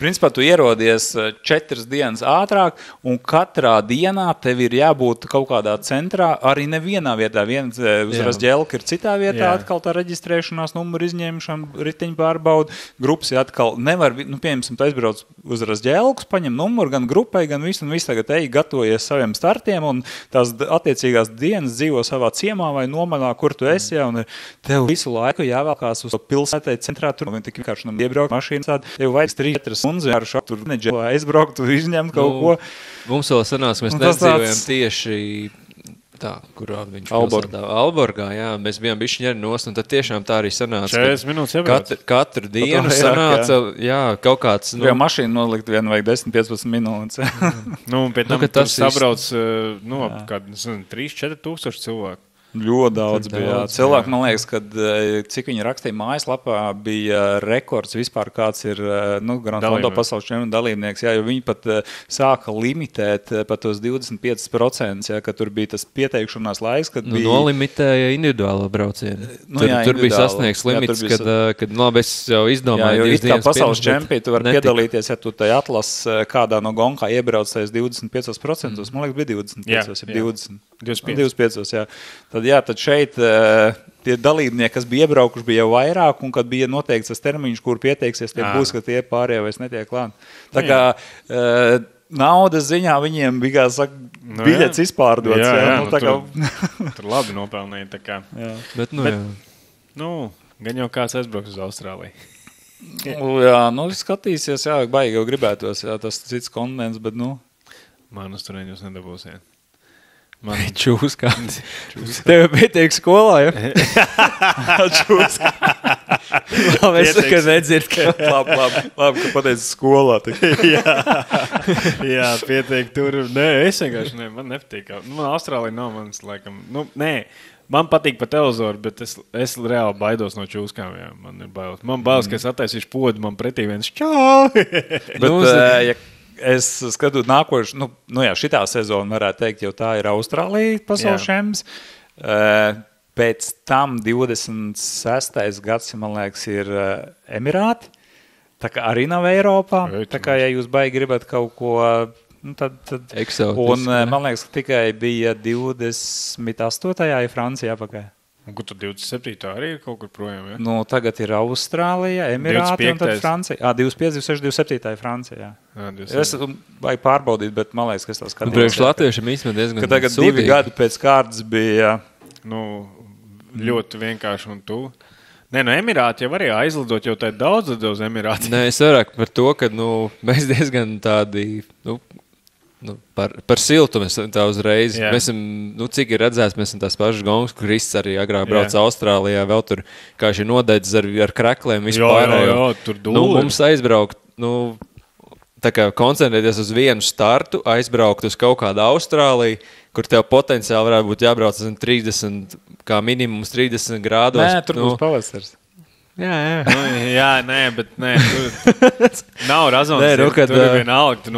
Principā tu ierodies 4 dienas ātrāk, un katrā dienā tev ir jābūt kaut kādā centrā, arī nevienā vietā. Viens uz Razģelka ir citā vietā, atkal tā reģistrēšanās, numuru izņemšana, riteņu pārbauda. Grupas atkal nevar, piemēram, tu aizbrauc uz Razģelku, paņem numuru gan grupai, gan visu, un visu tagad gatavojies saviem startiem, un tās attiecīgās dienas dzīvo savā ciemā vai nomalā, kur tu esi, un tev visu laiku jāvēlkās uz pilsētai centrā, tur viņi tik vienkārši iebraukt mašīnas tādu, tev vajag 3-4 stundas, vienkārši tur neģelā aizbraukt, tur izņemt kaut ko. Mums vēl sanās, mēs nedzīvojam tieši tā, kurā viņš pilsētā. Alborgā, jā, mēs bijām bišķiņi arī nost, un tad tiešām tā arī sanāca. 40 minūtes iebrauc. Katru dienu sanāca, kaut kāds... Jā, mašīnu nolikt vienu vajag 10-15 minūtes. Un pie tam tur sabrauc, kādu 3-4 tūkstoši cilvēku. Ļoti daudz bija. Cilvēki, man liekas, kad cik viņi rakstīja mājaslapā, bija rekords vispār, kāds ir Grand Fondo pasaules čempionu dalībnieks, jo viņi pat sāka limitēt pat tos 25%, ka tur bija tas pieteikšanās laiks, kad bija... Nolimitēja individuālo braucienu. Tur bija sasniegts limits, kad es jau izdomāju... Jo it kā pasaules čempioni, tu vari piedalīties, ja tu tai atlas kādā no gonkā iebraucēs 25%, man liekas, bija 25, 25, jā. Tad šeit tie dalībnieki, kas bija iebraukuši, bija jau vairāk, un kad bija noteikts tas termiņš, kur pieteiksies, tie būs, ka tie pārējie vairs netiek klāt. Tā kā naudas ziņā viņiem bija, kā saka, biļets izpārdots. Jā, nu, tā kā... tur labi nopelnīja. Tā kā. Jā. Bet, gan jau kāds aizbrauks uz Austrāliju. Jā, skatīsies, baigi jau gribētos, tas cits kontinents, bet, Man uz turien jūs nedabūsiet. Čūskāns. Tev pietiek skolā, ja? Čūskāns. Labi, es nekad nedzird, ka... Labi, ka pateici skolā. Jā, pietiek tur. Nē, es vienkārši, man nepatīk. Man Austrālija nav mans, laikam, man patīk pa televizoru, bet es reāli baidos no čūskām, jā. Man ir bailes. Man bailes, ka es attaisīšu podu, man pretī viens čau! Bet, es skatos nākošu, šitā sezona varētu teikt, jau tā ir Austrālija pasaules čempions. Pēc tam 26. gads, man liekas, ir Emirāti. Tā kā arī nav Eiropā. Tā kā, ja jūs baigi gribat kaut ko, tad eksotiski. Un man liekas, ka tikai bija 28. ja Francija apakaļ. Un kur tur 27. arī ir kaut kur projām, ja? Tagad ir Austrālija, Emirāti 25. un tad Francija. 25, 26, 27. Francija, Es vajag pārbaudīt, bet man liekas, ka es tā skatījos. Priekš latviešiem īstenībā diezgan tagad sūdīgi. 2 gadi pēc kārtas bija... ļoti vienkārši un tu. Nē, Emirāti jau arī aizlidot, jau tā ir daudz uz Emirāti. Nē, es vairāk par to, ka mēs diezgan tādi... Par siltu mēs tā uzreiz. Jā. Mēs esam, cik ir redzēts, mēs esam tās pašas gongas, kur Krists arī agrāk brauc Austrālijā, vēl tur kā šī nodedzis ar krekliem vispār. Jā, tur dūli. Mums aizbraukt, tā kā koncentrēties uz vienu startu, aizbraukt uz kaut kādu Austrāliju, kur tev potenciāli varētu būt jābrauc 30, kā minimums 30 grādos. Nē, tur būs pavasars. Jā. Bet nav razonas. Tur ir vienalga,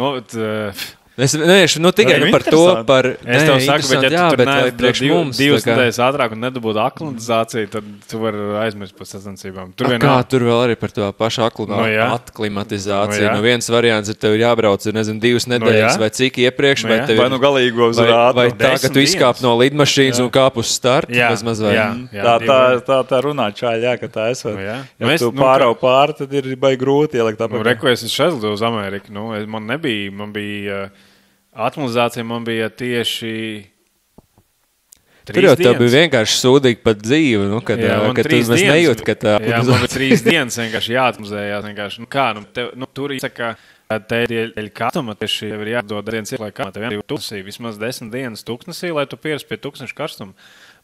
tikai par to, es tev saku, bet ja tu tur neesi divas nedēļas ātrāk un nedabūtu aklimatizāciju, tad tu vari aizmirst par sacensībām. Tur vēl arī par to pašu aklimatizāciju. Viens variants ir, tev jābrauc 2 nedēļas vai cik iepriekš, vai tev vai galīgo uz rādu. Vai tā, ka tu izkāp no lidmašīnas un kāp uz startu. Tā runā čāļ, ka tā esot. Ja tu pārau pāri, tad ir baigi grūti ielikt tāpēc. Reku, es aizlidoju uz Ameriku. Man bija atmazācija man bija tieši 3 Tur jau dienas. Tev bija vienkārši sūdīgi pat dzīve, kad tu mēs nejūt, ka tā... Jā, man bija 3 dienas vienkārši jāatmazējās. Vienkārši. Tur īsaka, teļ kartuma tieši tev ir jādod dienas ielai kartumā. Tev tūkstnesī, vismaz 10 dienas tūkstnesī, lai tu pieras pie tūkstneša karstuma.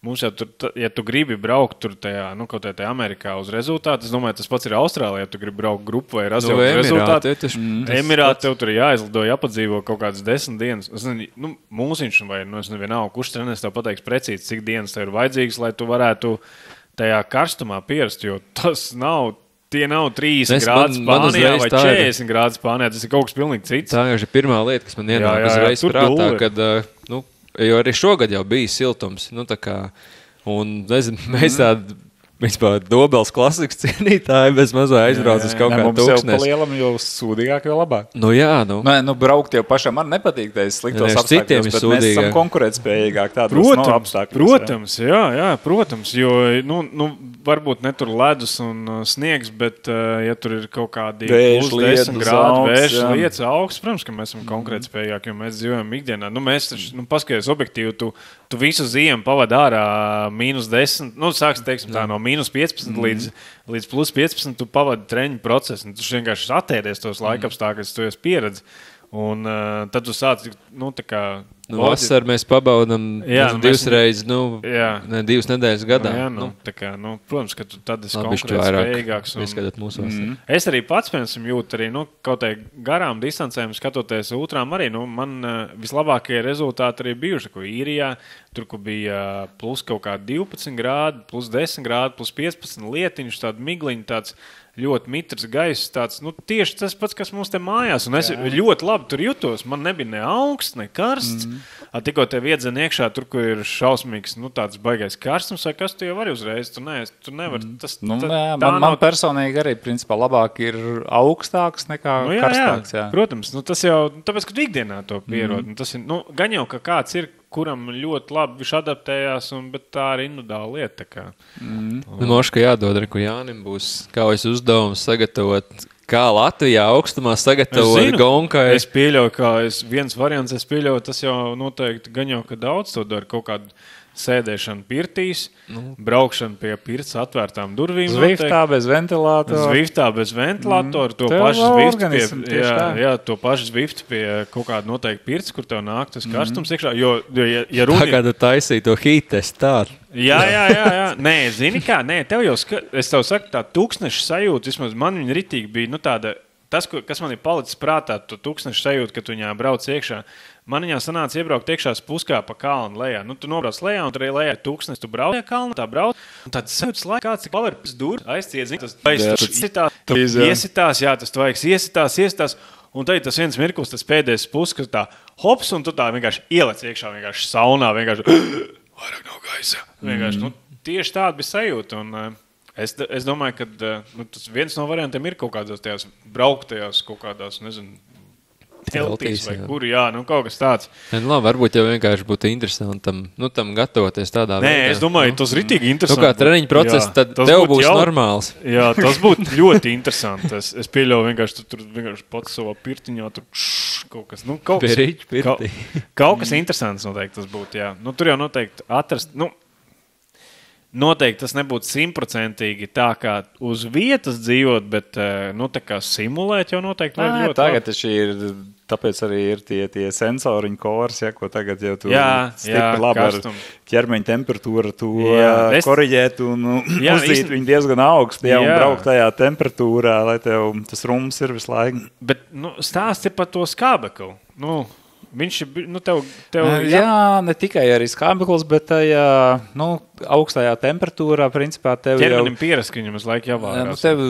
Mums jau tur, ja tu gribi braukt tur tajā, kaut tajā Amerikā uz rezultātu, es domāju, tas pats ir Austrālijā, ja tu gribi braukt grupu vai razjaukt rezultātu. Emirāti tev tur jāizlido, jāpadzīvo kaut kādas 10 dienas. Mūsiņš vai, es nevienalga, kurš treneris tev pateiks precīzi, cik dienas tev ir vajadzīgas, lai tu varētu tajā karstumā pierast, jo tas nav... Tie nav 30 grādi Spānijā vai 40 grādi Spānijā, tas ir kaut kas pilnīgi cits. Tā ir pirmā lieta, kas man ienāk uzreiz prātā, kad... Jo arī šogad jau bija siltums. Un nezinu, mēs tādi vispār Dobels klasikas cienītāji bez mazā aizbrauc uz kaut kādu tūkstnesi. Mums jau palielam, jo sūdīgāk, jo labāk. Jā. Braukt jau pašam man nepatīk, tas sliktos apstākļos, bet mēs esam konkurētspējīgāk tādos apstākļos. Protams, jā, protams, jo, varbūt ne tur ledus un sniegs, bet, ja tur ir kaut kādi plus 10 grādi, vēžs, lietas augsts, protams, ka mēs esam konkurētspējīgāk, jo mēs dzīvojam ikdienā. Mēs taču, paskaties objektīvi, tu visu ziemu pavadi ārā -10, sāks, teiksim tā, no -15 līdz plus 15, tu pavadi treņu procesu. Tu vienkārši attēdies tos laikapstākļus, tu esi pieredzi. Un tad tu sāc, tā kā... Vasarā mēs pabaudam 2 reizes, 2 nedēļas gadā. Protams, ka tu tad esi konkurētspējīgāks. Es arī pats, piemēram, jūtu arī, kaut tai garām distancēm skatoties ultrām arī, man vislabākie rezultāti arī bijuši, ko Īrijā, tur, kur bija plus kaut kā 12 grādi, plus 10 grādi, plus 15 lietiņš, tādi migliņi, tāds ļoti mitrs gaiss, tāds, tieši tas pats, kas mums te mājās. Un es ļoti labi tur jutos. Man nebija ne augsts, ne karsts. Tikko tev iedzen iekšā, tur, kur ir šausmīgs, tāds baigais karstums, vai kas tu jau vari uzreiz, tu nevari. Man personīgi arī, principā, labāk ir augstāks nekā karstāks. Jā. Protams, tas jau, tāpēc, ka tu ikdienā to pierod. Tas ir, gan jau, ka kāds ir, kuram ļoti labi viņš adaptējās, bet tā arī individuāla lieta. Moška jādod, ka Jānim būs kaujas uzdevums sagatavot, kā Latvijā augstumā sagatavot gonkai. Es pieļauju, viens variants, tas jau noteikti gan jau, ka daudz to dara kaut kādu sēdēšana pirtīs, braukšana pie pirts atvērtām durvīm. Zviftā bez ventilātora. To pašu zviftu pie kaut kāda noteikti pirts, kur tev nāk tas karstums iekšā. Ja runa... Tā kā tu taisīji to hītest tādu. Jā. Nē, zini kā, tev jau, es tev saku, tā tūkstneša sajūta, vismaz man viņa ritīgi bija, tāda, tas, kas man ir palicis prātā, to tūkstneša sajūta, kad tu viņā brauc iekšā. Man viņā sanāca iebraukt iekšā puskā pa kalnu lejā. Tu nobrauc lejā, un tur arī lejā tūkstnes, tu brauc lejā kalnu, tā brauc. Un tad sajūtas laikā kāds paver pēc durvis, aizciet, tas iesitās, tas tvaiks iesitās. Un tad tas viens mirklis, tas pēdējais puskas, tā hops, un tu tā vienkārši ielec iekšā, vienkārši saunā, vienkārši vairāk nav gaisa. Vienkārši, tieši tāda bija sajūta. Un, es domāju, ka tas viens no variantiem ir kaut kādās tajās brauktajās, kaut kādās, nezinu, teltīs vai kur, kaut kas tāds. Labi, varbūt jau vienkārši būtu interesanti tam gatavoties tādā veidā. Nē, es domāju, tas ritīgi interesanti. Kā treniņu process, tad tev būs normāls. Jā, tas būtu ļoti interesanti. Es pieļauju vienkārši, tur vienkārši pats savā pirtiņā, tur kaut kas, kaut kas interesants noteikti tas būtu, jā. Tur jau noteikti atrast, noteikti tas nebūtu 100% tā kā uz vietas dzīvot, bet tā kā simulēt jau noteikti vajag ļoti. Tagad tāpēc arī ir tie sensoriņu kors, ko tagad jau tu stipri labi ar ķermeņa temperatūru koriģēt un uzdīt viņu diezgan augstu, un braukt tajā temperatūrā, lai tev tas rums ir visu laiku. Bet stāsti par to skābekli. Viņš ir, ne tikai arī skābeklis, bet tajā, augstajā temperatūrā, principā, tev ķermenim pierast, ka viņam uz laiku jāvārās. Tev,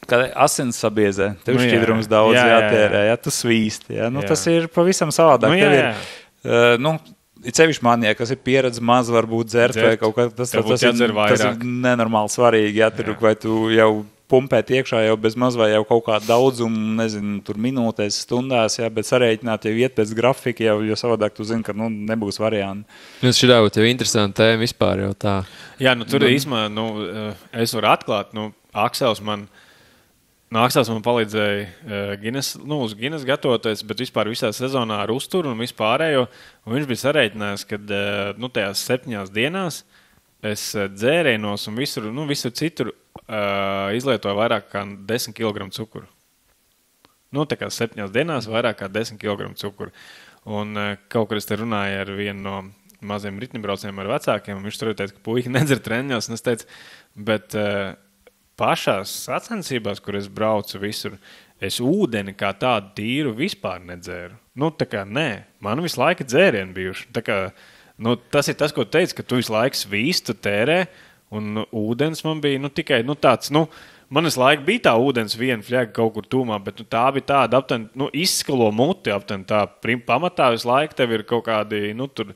kad asins sabiezē, tev šķidrums daudz jātērē, tu svīsti, tas ir pavisam savādāk. Tev ir, it sevišķi man, kas ir pieredze maz varbūt dzert vai kaut kā, tas ir nenormāli svarīgi, vai tu jau pumpēt iekšā jau bez maz vai jau kaut kā daudzumu, nezinu, tur minūtēs, stundās, bet sarēķināt jau iet pēc grafika, jo savādāk tu zini, ka nebūs varianti. Šitā būtu jau interesanti tēma vispār jau tā. Jā, tur īsmā, es varu atklāt, Aksels man palīdzēja uz Guinness gatavoties, bet vispār visā sezonā ar uzturu un vispārējo, un viņš bija sarēķinājis, kad tajās 7 dienās es dzērienos un visur citur izlietoju vairāk kā 10 kg cukuru. Tā kā 7 dienās vairāk kā 10 kg cukuru. Un kaut kur es te runāju ar vienu no maziem ritņbraucējiem ar vecākiem, un viņš tur teica, ka puiši nedzer treniņos, un es teicu, bet pašās sacensībās, kur es braucu visur, es ūdeni kā tādu tīru vispār nedzēru. Tā kā nē, man visu laiku dzērieni bijuši. Tā kā, tas ir tas, ko teicu, ka tu visu laiku svīstu tērē, un ūdens man bija tikai tāds, man visu laiku bija tā ūdens viena fļaga kaut kur tūmā, bet tā bija tāda aptuveni, izskalo muti aptuveni tā pamatā visu laiku tev ir kaut kādi, tur.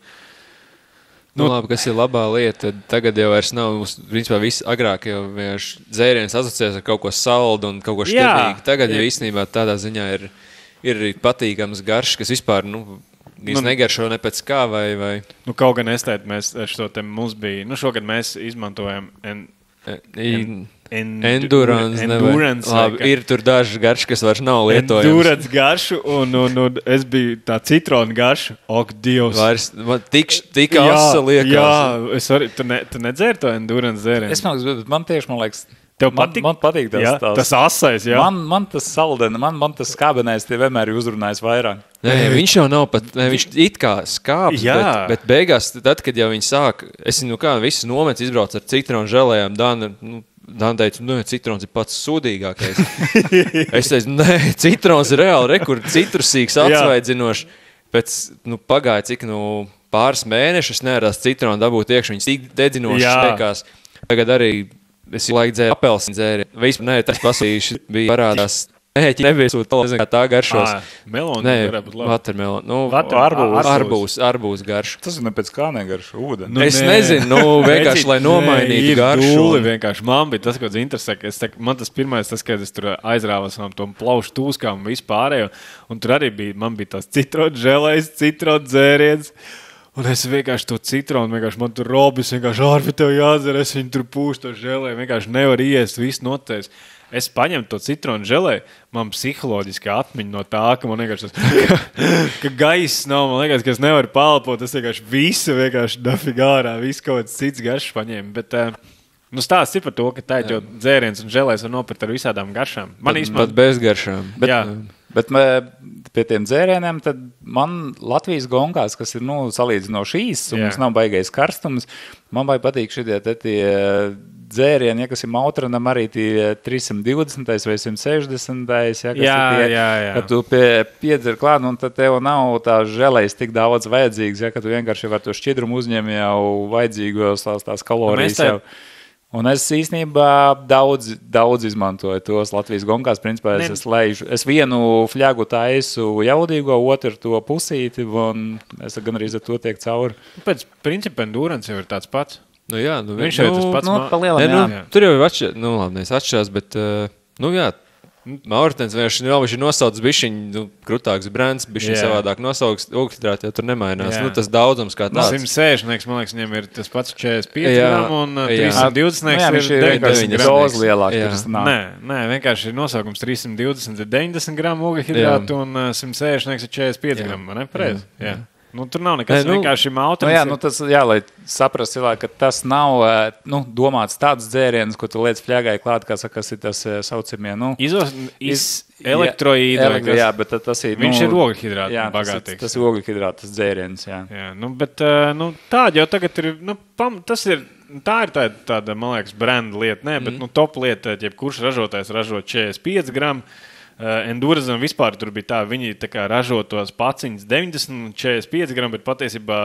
Labi, kas ir labā lieta, tagad jau vairs nav, principā viss agrāk jau vienkārši dzēriens asociēs ar kaut ko saldu un kaut ko šķidrīgu. Tagad jau īstenībā tādā ziņā ir patīkams garš, kas vispār, negaršo ne pēc kā vai... Kaut gan mums bija, šogad mēs izmantojam Endurance. Labi, ir tur daži garši, kas vairs nav lietojams. Endurance garšu un es biju tā citrona garšu. Ak, Dievs. Vairs, man tik asa liekas. Jā, tu nedzēri to endurance dzērienu? Man liekas... Tev patīk? Man patīk tas asais, jā. Man tas saldeni, man tas skābenais tie vienmēr ir uzrunājis vairāk. Nē, viņš jau nav pat, viņš it kā skāps, bet beigās, tad, kad jau viņi sāk, es visus nomets izbrauc ar citronu želējām, Dana teica, citrons ir pats sūdīgākais. Es teicu, citrons ir reāli, kur citrusīgs atsvaidzinošs. Pēc, pagāja cik, pāris mēnešus nevarās citronu dabūt iekšā, viņas tik dedzinoši teikās. Tagad arī es laiku dzēru apelsinu dzēri. Vispār tas pasīši bija parādās ēķi nebija sūta, nezinu, kā tā garšos. Melonu. Nē, watermelon. Nu, arbūs garšu. Tas ir pēc kā negaršu ūdeni. Nu, es nezinu, vienkārši, lai nomainītu garšu. Dūli, vienkārši. Man bija tas, ko interesē. Man tas pirmais, kad es tur aizrāvos no tom plaušu tūskām un vispārējo. Un tur arī man bija tās citronu želejs, citronu dzēriens. Un es vienkārši to citronu, man tur robis, vienkārši ārvi tev jādzer, es viņu tur pūšu to želēju, vienkārši nevar iest, viss noteic. Es paņemu to citronu želēju, man psiholoģiski atmiņa no tā, ka man vienkārši ka gaiss nav, man liekas, ka es nevaru palpot, es vienkārši visu vienkārši dafīgi ārā, visu kaut kāds cits garšs paņēmu, bet stāsts ir par to, ka tā ir jau dzēriens un želējs var nopirkt ar visādām garšām. Pat bez garšām. Bet pie tiem dzērieniem tad man Latvijas gongās, kas ir salīdzinoši īsts un mums nav baigais karstums, man vai patīk šitie dzērieni, kas ir Mautranam arī tie 320 vai 160, kad tu piedzer klāt, un tad tev nav tā želejs tik daudz vajadzīgs, ka tu vienkārši var to šķidrumu uzņem jau vajadzīgos tās kalorijas jau. Un es īstenībā daudz izmantoju tos Latvijas gongās. Principā es vienu fļagu taisu jaudīgo, otru to pusīti, un es gan arī ar to tiek cauri. Pēc principa endurance jau ir tāds pats. Viņš jau ir tas pats. Tur jau ir atšķirās, bet Maurtens viņš ir nosaucis bišķiņ krutāks brands, bišķiņ savādāk nosaucis, ogļhidrāti jau tur nemainās. Tas daudzums kā tāds. 160, man liekas, viņam ir tas pats 45 gramu un 320 ir 90 dozi lielāk. Nē, vienkārši ir nosaukums 320 ir 90 gramu ogļhidrāti un 160 ir 45 gramu, vai ne? Pareizi? Jā. Tur nav nekas vienkārši Maurtens. Lai saprast cilvēku, ka tas nav domāts tāds dzēriens, ko tu liec fļagai klāt, kas ir tas saucamie. Elektroīdi. Jā, bet tas ir. Viņš ir ogļhidrāti bagātīgs. Tas ir ogļhidrāti, tas dzēriens, jā. Bet tāda jau tagad ir, tā ir tāda, man liekas, brenda lieta, bet top lieta, jebkurš ražotājs ražo 45 gramu. Endurazam vispār tur bija tā, viņi tā kā ražo tos paciņas 90 un 45 gramu, bet patiesībā,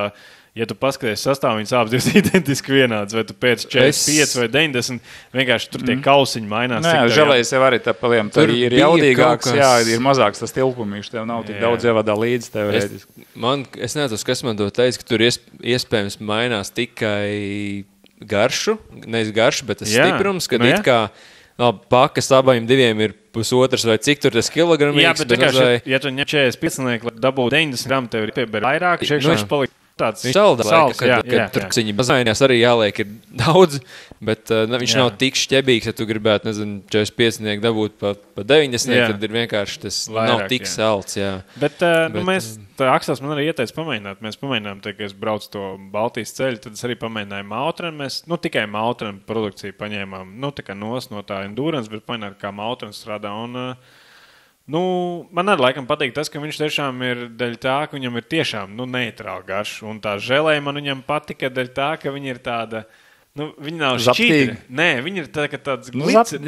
ja tu paskaties sastāvu, viņas abas ir identiski vienāds, vai tu pēc 45 vai 90, vienkārši tur tie kausiņi mainās. Nē, želējs jau arī tā paliem, tur ir jaudīgāks, ir mazāks tas tilpumīši, tev nav tik daudz ievadā līdzi teorētiski. Es nezinu, kas man to teica, ka tur iespējams mainās tikai garšu, nevis garšu, bet tas stiprums, kad it kā pakas abajiem diviem ir pusotrs vai cik tur tas kilogramīgs. Jā, bet ja tu ņem 45, lai dabūtu 90 gramu, tev ir pieber vairāk, viņš palika tāds salds, kad turciņi bazainās arī jāliek ir daudz, bet viņš nav tik šķebīgs, ja tu gribētu, 45 dabūt pa 90, tad ir vienkārši tas vairāk, nav tik salds, Bet mēs, Akstels man arī ieteica pamēģināt, mēs pamēģinām, kad es braucu to Baltijas ceļu, tad es arī pamēģināju Mautren, mēs, tikai Mautren produkciju paņēmām, tā kā no tā endurance, bet pamēģināt, kā Mautren strādā, un man arī laikam patīk tas, ka viņš tiešām ir daļa tā, ka viņam ir tiešām neitrāla garša. Un tā želēja man viņam patika daļa tā, ka viņa ir tāda, viņa nav šķidra. Nē, viņa ir tāds glici,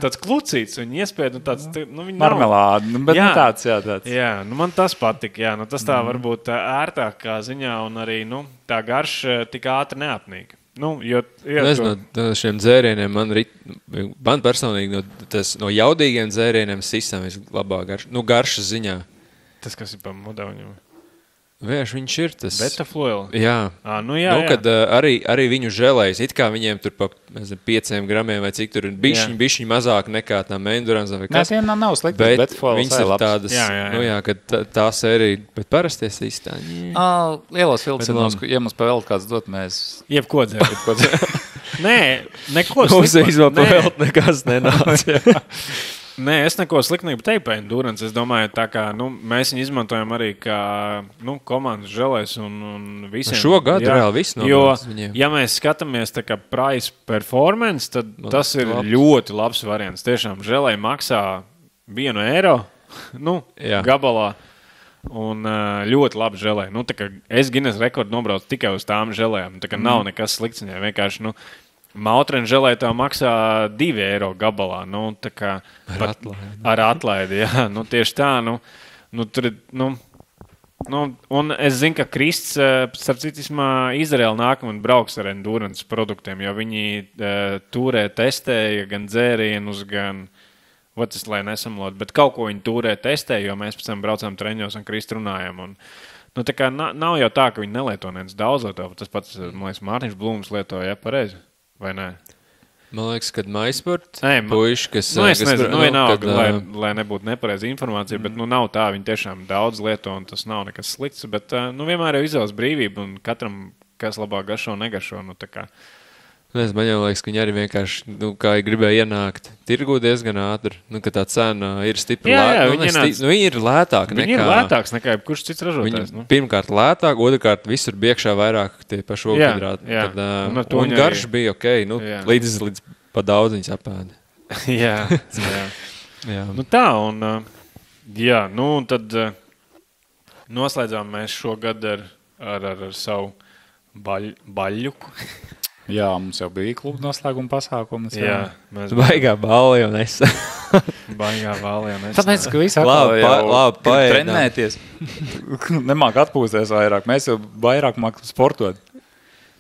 tāds klucīts. Viņa iespēja, tāds, viņa marmelāde, bet tāds. Jā, man tas patika, tas tā varbūt ērtākā ziņā un arī, tā garša tik ātri neapnīk. No šiem dzērieniem man personīgi no jaudīgiem dzērieniem sistēm vislabāk garšas ziņā. Tas, kas ir pa mudauņiem? Viņš ir tas. Betafloil? Jā. Kad arī viņu želējas, it kā viņiem tur pa 5 gramiem vai cik tur ir bišķiņ mazāk nekā tām Endurance vai kas. Nē, nav slikti, bet viņas ir tādas, kad tā sērija, bet parasties īstāņi. Lielos vilcienos, ja mums pa vēl kāds dot, mēs... Jebko dzēr. Nē, neko sliktu. Mums īsībā pa vēl nekas nenāca. Nē, es neko sliktu neteicu par Endurance. Es domāju, tā kā mēs viņu izmantojam arī kā komandas želēs un visiem. Šogad reāli viss nobrauc viņiem. Ja mēs skatāmies tā kā price performance, tad tas ir ļoti labs variants. Tiešām želē maksā €1 gabalā. Un ļoti labi želē. Es Guinness rekordu nobraucu tikai uz tām želējām. Tā kā nav nekas slikts viņai. Vienkārši, Mautren želē tev maksā €2 gabalā. Ar atlaidi, jā. Tieši tā. Tur ir, un es zinu, ka Krists, starp citu, Izraēla nākamā brauks ar Endurance produktiem, jo viņi turē testēja gan dzērienus, gan Vacis, lai nesamlot, bet kaut ko viņi tūrē testē, jo mēs pēc tam braucām treņos un Kristu runājām. Un, nu, tā kā nav jau tā, ka viņi nelieto neviens daudz lieto. Tas pats, man liekas, Mārtiņš Blūms lietoja, pareizi, vai ne? Man liekas, kad MySport puiši, kas... Nu, es nezinu, vienalga, lai nebūtu nepareiza informācija, bet nav tā, viņi tiešām daudz lieto, un tas nav nekas slikts, bet vienmēr jau izvēlas brīvību, un katram, kas labāk garšo, negaršo, tā kā... Man jau liekas, ka viņi arī vienkārši, kā gribēja ienākt tirgu diezgan ātri, ka tā cena ir stipri lētāka. Viņi ir lētāki nekā... Viņi ir lētāks nekā kurš cits ražotājs. Pirmkārt lētāk, otrkārt visur biekšā vairāk tie paši ogļhidrāti. Un garš bija ok, līdz pa daudz viņas apēda. jā. Nu tā, un tad noslēdzām mēs šogad ar savu baļļuku. Jā, mums jau bija klubu noslēguma pasākums. Jā. Baigā balli jau nesa. Tāpēc, ka visi atkal labi trenēties. Nemāk atpūsties vairāk. Mēs jau vairāk māk sportot.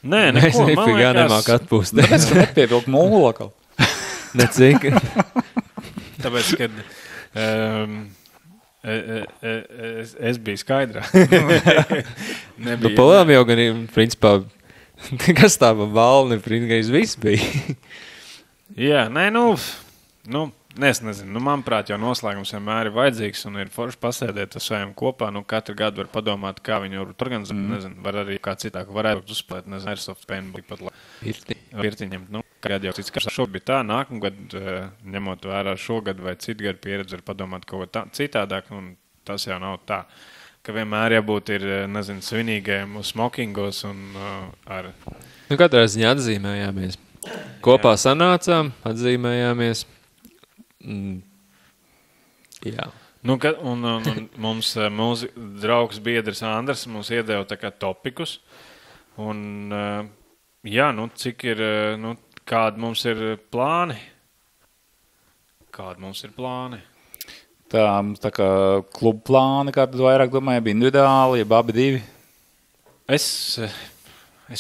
Nē, neko. Man liekas, nemāk atpūsties. Tāpēc, ka nepievilkt mūlu akal. Necik. Tāpēc, kad es biju skaidrā. Palēm jau gan, principā, kas tā pa balni, principā, viss bija. Jā, es nezinu. Manuprāt, jau noslēgums vienmēr ir vajadzīgs un ir forši pasēdēt ar saviem kopā. Katru gadu var padomāt, kā viņi var organizēt. Nezinu, var arī kā citāk varētu uzspēlēt, nezinu, Airsoft paintball pat pirtiņiem. Kādā jau cits, kā šogad bija tā, nākamgad, ņemot vērā šogad vai citgad pieredzi, var padomāt kaut ko citādāk, un tas jau nav tā. Ka vienmēr jābūt ir, nezinu, svinīgajiem uz smokingos un ar... Katrā ziņā atzīmējāmies. Kopā sanācām, atzīmējāmies. Jā. Un mums mūsu draugs biedrs Andrs mums iedeva tā kā topikus. Un, cik ir, kādi mums ir plāni? Tā kā klubu plāni, kā tu vairāk domāji, bija individuāli, ja abi divi? Es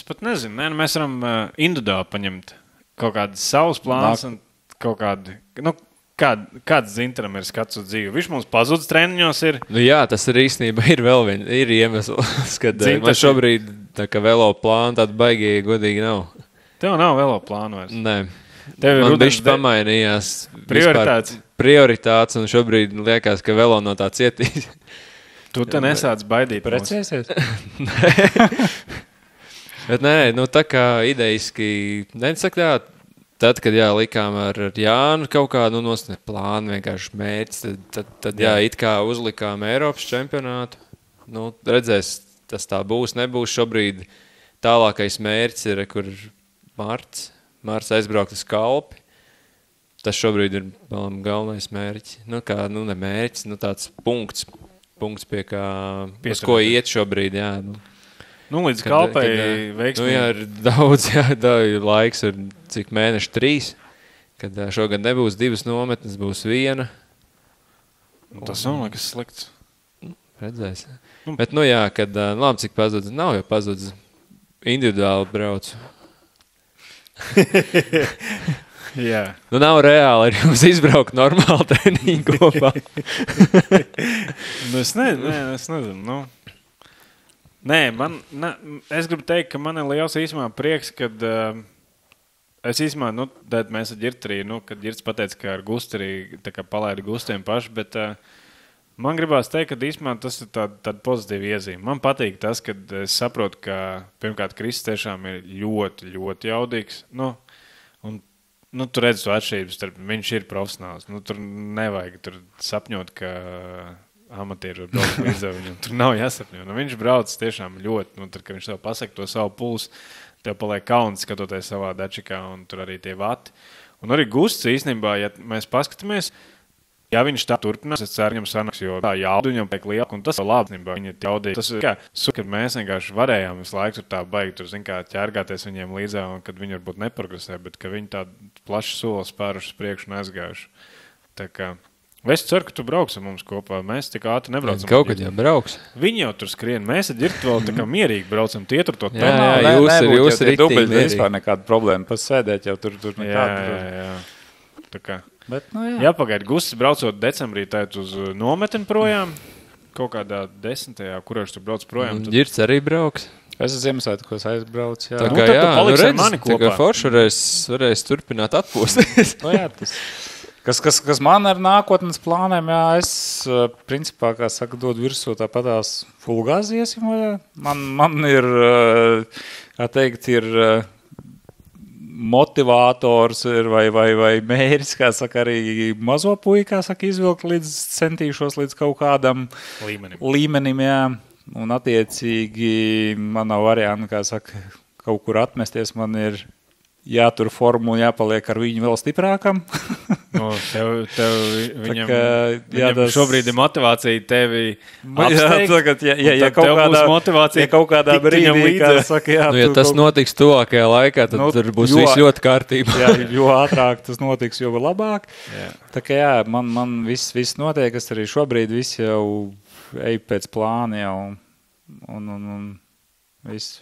pat nezinu. Mēs varam individuāli paņemt kaut kādas savus plānus un kaut kādi... Kāds Zintaram ir skats uz dzīvi? Viņš mums pazudis treniņos ir? Jā, tas ir īstenībā ir iemesls, kad man šobrīd tā kā velo plānu tādu baigīgi godīgi nav. Tev nav velo plānu vairs? Nē. Man bišķi pamainījās prioritātes un šobrīd liekas, ka velo no tā cietīs. Tu te nesāc baidīt. Precēsies? Bet nē, tā kā ideiski, nesaka tā, tad, kad likām ar Jānu kaut kādu plānu, vienkārši mērķis, tad it kā uzlikām Eiropas čempionātu. Redzēs, tas tā būs, nebūs. Šobrīd tālākais mērķis ir, kur Mārts aizbraukt uz Kalpi. Tas šobrīd ir galvenais mērķis. Ne mērķis, tāds punkts pie kā, uz ko iet šobrīd, jā. Līdz Kalpai veiksmīgi. Jā, ir daudz, laiks ir cik mēneši 3, kad šogad nebūs 2 nometnes, būs 1. Tas nav nekas slikts. Redzēs. Bet, kad labi, cik pazudz, nav jau pazudz, individuāli braucu. Jā. Nav reāli ar jums izbraukt normāli treniņu kopā. Es nezinu, es gribu teikt, ka man ir liels īsumā prieks, kad es īsumā, tad mēs ar Ģirtu arī, kad Ģirts pateica, ka ar Gustu arī tā kā palaida Gustiem paši, bet man gribās teikt, ka īsumā tas ir tāda pozitīva iezīme. Man patīk tas, kad es saprotu, ka pirmkārt Kristis tiešām ir ļoti, ļoti jaudīgs, un tu redzi to atšķirības, viņš ir profesionāls, tur nevajag tur sapņot, ka amatieri var braukt līdz viņam. Tur nav jāsapņo. Viņš brauc tiešām ļoti, tad, kad viņš tev pasaka to savu pulsu, tev paliek kauns skatoties savā dačikā, un tur arī tie vati. Un arī Gusts īstenībā, ja mēs paskatāmies, ja viņš tā turpinās, es ceru, viņam sanāks, jo tā jaudu viņam tiek lielāk, un tas ir labi, viņa jaudīja. Tas ir kā, kad mēs vienkārši varējām visu laiku tur tā baigi, tur, ķērgāties viņiem līdzā, un kad viņi varbūt neprogresē, bet ka viņi tā plaši solis spēruši priekšu un aizgājuši. Tā kā... Es ceru, ka tu brauks ar mums kopā. Mēs tik ātri nebraucam. Kaut kad jau brauks. Viņi jau tur skrien. Mēs ar Ģirtu vēl tā kā mierīgi braucam. Tie tur to tā. Jā, jūs ir ritīgi mierīgi. Vispār nekāda problēma. Pasēdēt jau tur nekāda. Jā. Tā kā. Bet, Jāpagaida, Gustis braucot decembrī tēt uz nometni projām, kaut kādā 10. kurš tur brauc projām. Girts arī brauks. Es esmu Ziemassvētkos aizbraucis. Tā kā tā kā forši varēs turpināt atpūsties. Kas man ar nākotnes plāniem, es principā, kā saka, dodu virsū tāpatās fulgāzi iesim. Man ir, kā teikt, ir motivators vai mērķis, kā saka, arī mazo puiku, kā saka, izvilkt centīšos līdz kaut kādam līmenim, jā. Un attiecīgi man nav variantu, kā saka, kaut kur atmesties, man ir jātur formu un jāpaliek ar viņu vēl stiprākam. No, viņam šobrīd ir motivācija tevi apsteigt. Ja kaut kādā brīdī, kā saka, jā. Ja tas notiks tuvākajā laikā, tad tur būs viss ļoti kārtībā. Jā, jo ātrāk tas notiks, jo labāk. Jā. Tā kā jā, man viss notiek, es arī šobrīd viss jau eju pēc plāna jau. Un viss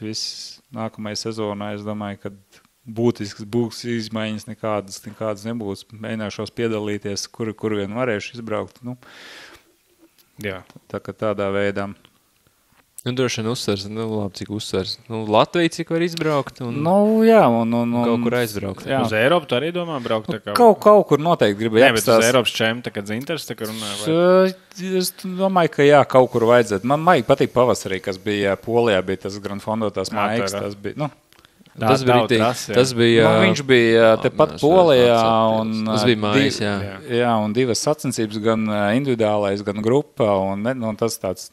nākamajā sezonā, es domāju, ka būtisks būs izmaiņas nekādas nebūs. Mēģināšos piedalīties, kur vien varēšu izbraukt. Jā. Tā kā tādā veidā. Droši vien uzsvers, labi, cik uzsvers. Latvija cik var izbraukt un, jā, un kaut kur aizbraukt. Jā. Uz Eiropu tu arī domā braukt? Kaut kur noteikti gribu jāpastās. Nē, bet uz Eiropas čem, tā kā dzintars, tā kā runāja? Es domāju, ka jā, kaut kur vajadzētu. Man patīk pavasarī, kas bija Polijā, bija tas Grand Fondo, tās maigas, tas bija, Tas bija viņš bija tepat Polijā un tas bija mājas, jā, un divas sacensības, gan individuālais, gan grupa, un tas tas